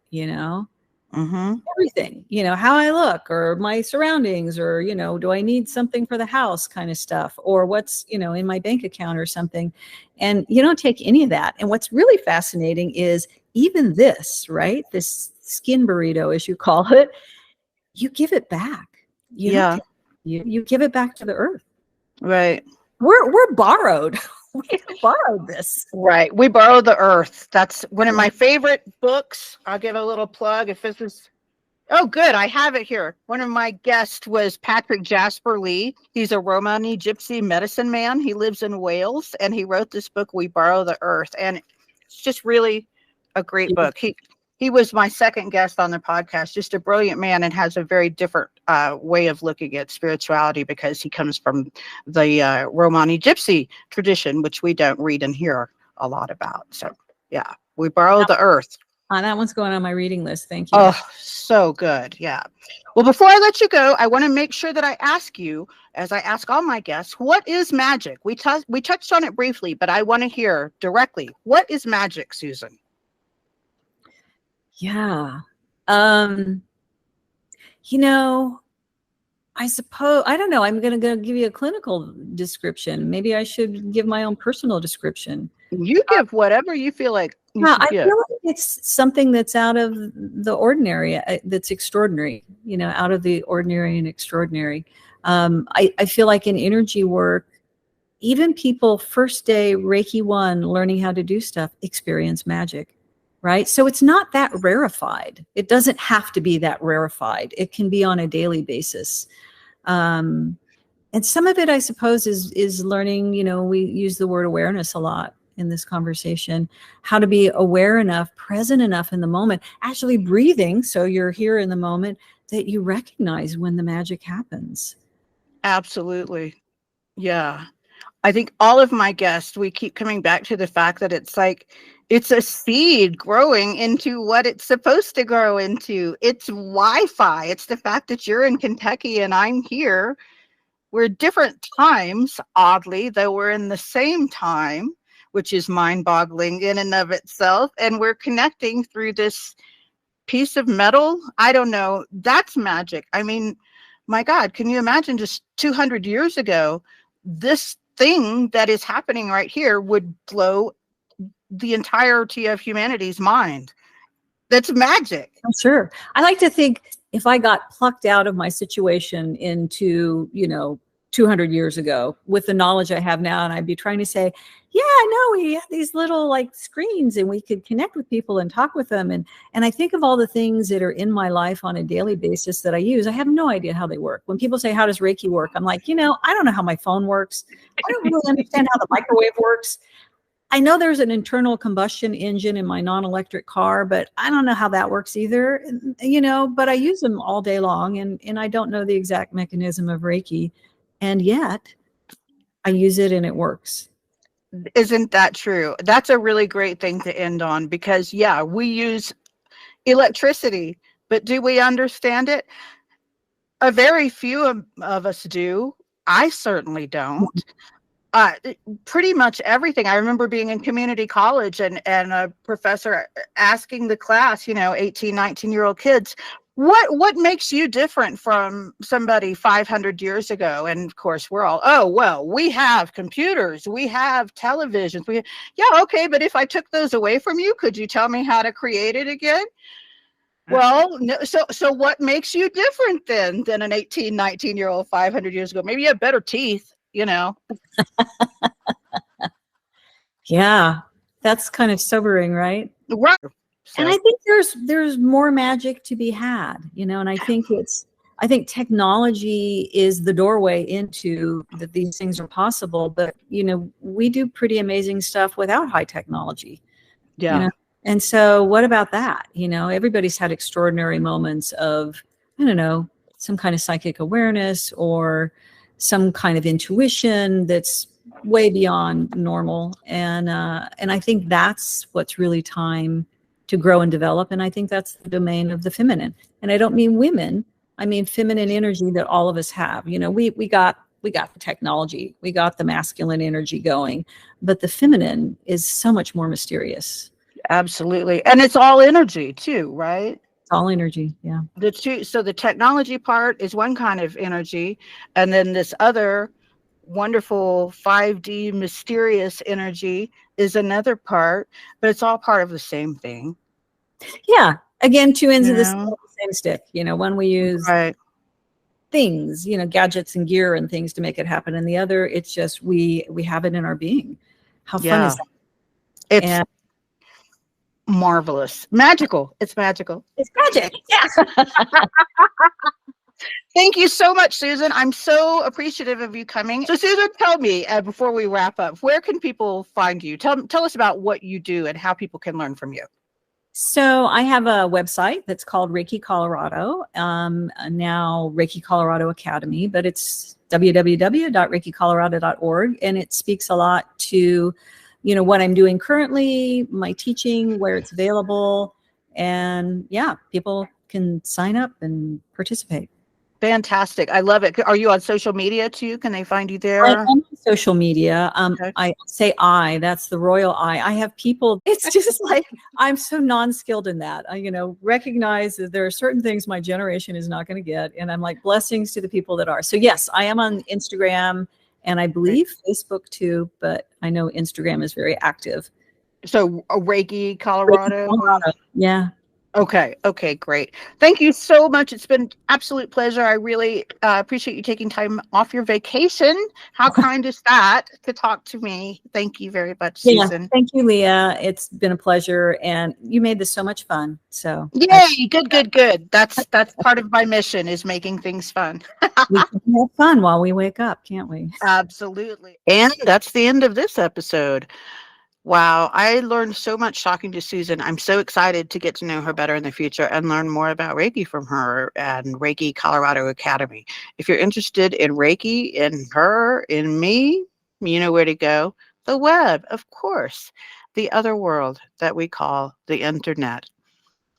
everything, how I look or my surroundings, or, do I need something for the house kind of stuff, or what's, in my bank account or something. And you don't take any of that. And what's really fascinating is even this, right? This skin burrito, as you call it, you give it back. You give it back to the earth. Right. We're borrowed. We borrowed this. Right. We borrow the earth. That's one of my favorite books. I'll give a little plug if this is. Oh, good. I have it here. One of my guests was Patrick Jasper Lee. He's a Romani Gypsy medicine man. He lives in Wales, and he wrote this book, We Borrow the Earth. And it's just really a great book. He was my second guest on the podcast, just a brilliant man, and has a very different way of looking at spirituality, because he comes from the Romani Gypsy tradition, which we don't read and hear a lot about. So, yeah, We Borrow the Earth. That one's going on my reading list. Thank you. Oh, so good. Yeah. Well, before I let you go, I want to make sure that I ask you, as I ask all my guests, what is magic? We touched on it briefly, but I want to hear directly. What is magic, Susan? Yeah. I suppose, I don't know. I'm going to give you a clinical description. Maybe I should give my own personal description. You give whatever you feel like. I feel like it's something that's out of the ordinary, that's extraordinary, out of the ordinary and extraordinary. I feel like in energy work, even people first day Reiki 1 learning how to do stuff experience magic. Right. So it's not that rarefied. It doesn't have to be that rarefied. It can be on a daily basis. And some of it, I suppose, is learning, we use the word awareness a lot in this conversation, how to be aware enough, present enough in the moment, actually breathing. So you're here in the moment, that you recognize when the magic happens. Absolutely. Yeah. I think all of my guests, we keep coming back to the fact that it's like, It's a seed growing into what it's supposed to grow into. It's Wi-Fi. It's the fact that you're in Kentucky and I'm here. We're different times, oddly, though we're in the same time, which is mind-boggling in and of itself. And we're connecting through this piece of metal. I don't know. That's magic. I mean, my God, can you imagine just 200 years ago, this thing that is happening right here would blow the entirety of humanity's mind. That's magic. I'm sure. I like to think if I got plucked out of my situation into, 200 years ago with the knowledge I have now, and I'd be trying to say, yeah, no, we have these little like screens and we could connect with people and talk with them. And I think of all the things that are in my life on a daily basis that I use. I have no idea how they work. When people say, how does Reiki work? I'm like, I don't know how my phone works. I don't really understand how the microwave works. I know there's an internal combustion engine in my non-electric car, but I don't know how that works either, but I use them all day long and I don't know the exact mechanism of Reiki, and yet I use it and it works. Isn't that true? That's a really great thing to end on because, yeah, we use electricity, but do we understand it? A very few of us do. I certainly don't. Pretty much everything. I remember being in community college and a professor asking the class, 18, 19-year-old kids, what makes you different from somebody 500 years ago? And of course, we're all, oh, well, we have computers, we have televisions. Yeah, okay, but if I took those away from you, could you tell me how to create it again? Well, no, so what makes you different then than an 18, 19-year-old 500 years ago? Maybe you have better teeth. Yeah, that's kind of sobering, right? Right. And I think there's more magic to be had, and I think technology is the doorway into that these things are possible, but we do pretty amazing stuff without high technology. Yeah. And so what about that? Everybody's had extraordinary moments of, I don't know, some kind of psychic awareness or some kind of intuition that's way beyond normal. And I think that's what's really time to grow and develop. And I think that's the domain of the feminine. And I don't mean women, I mean feminine energy that all of us have. We got the technology, we got the masculine energy going, but the feminine is so much more mysterious. Absolutely. And it's all energy too, right? It's all energy. Yeah. So the technology part is one kind of energy. And then this other wonderful 5D mysterious energy is another part, but it's all part of the same thing. Yeah. Again, two ends of the same stick. One we use things, gadgets and gear and things to make it happen. And the other, it's just we have it in our being. How fun is that? It's marvelous. Magical. It's magical. It's magic. Yeah. Thank you so much, Susan. I'm so appreciative of you coming. So Susan, tell me before we wrap up, where can people find you? Tell us about what you do and how people can learn from you. So I have a website that's called Reiki Colorado, now Reiki Colorado Academy, but it's www.reikicolorado.org. And it speaks a lot to, what I'm doing currently, my teaching, where it's available. And yeah, people can sign up and participate. Fantastic. I love it. Are you on social media too? Can they find you there? I'm on social media. Okay. I say that's the royal I. I have people, it's just like, I'm so non-skilled in that. I, recognize that there are certain things my generation is not going to get. And I'm like, blessings to the people that are. So yes, I am on Instagram and I believe Facebook too, but I know Instagram is very active. So Reiki Colorado. Yeah. Okay, great. Thank you so much. It's been absolute pleasure. I really appreciate you taking time off your vacation. How kind is that to talk to me? Thank you very much, Susan. Thank you, Leah. It's been a pleasure, and you made this so much fun. So yay, good. That's part of my mission is making things fun. We can have fun while we wake up, can't we? Absolutely. And that's the end of this episode. Wow, I learned so much talking to Susan. I'm so excited to get to know her better in the future and learn more about Reiki from her and Reiki Colorado Academy. If you're interested in Reiki, in her, in me, you know where to go. the web, of course, the other world that we call the internet.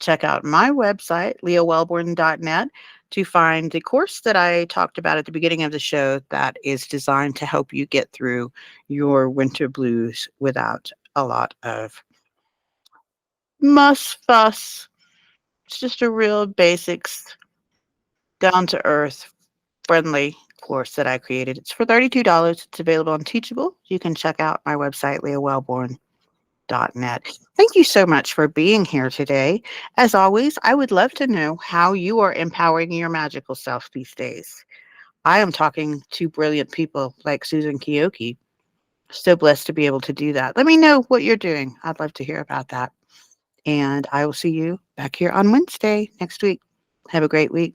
Check out my website, leahwellborn.net, to find the course that I talked about at the beginning of the show that is designed to help you get through your winter blues without a lot of muss fuss. It's just a real basics, down to earth, friendly course that I created. It's for $32. It's available on Teachable. You can check out my website, leahwellborn.net. Thank you so much for being here today. As always, I would love to know how you are empowering your magical self these days. I am talking to brilliant people like Susan Chiocchi. So blessed to be able to do that. Let me know what you're doing. I'd love to hear about that. And I will see you back here on Wednesday next week. Have a great week.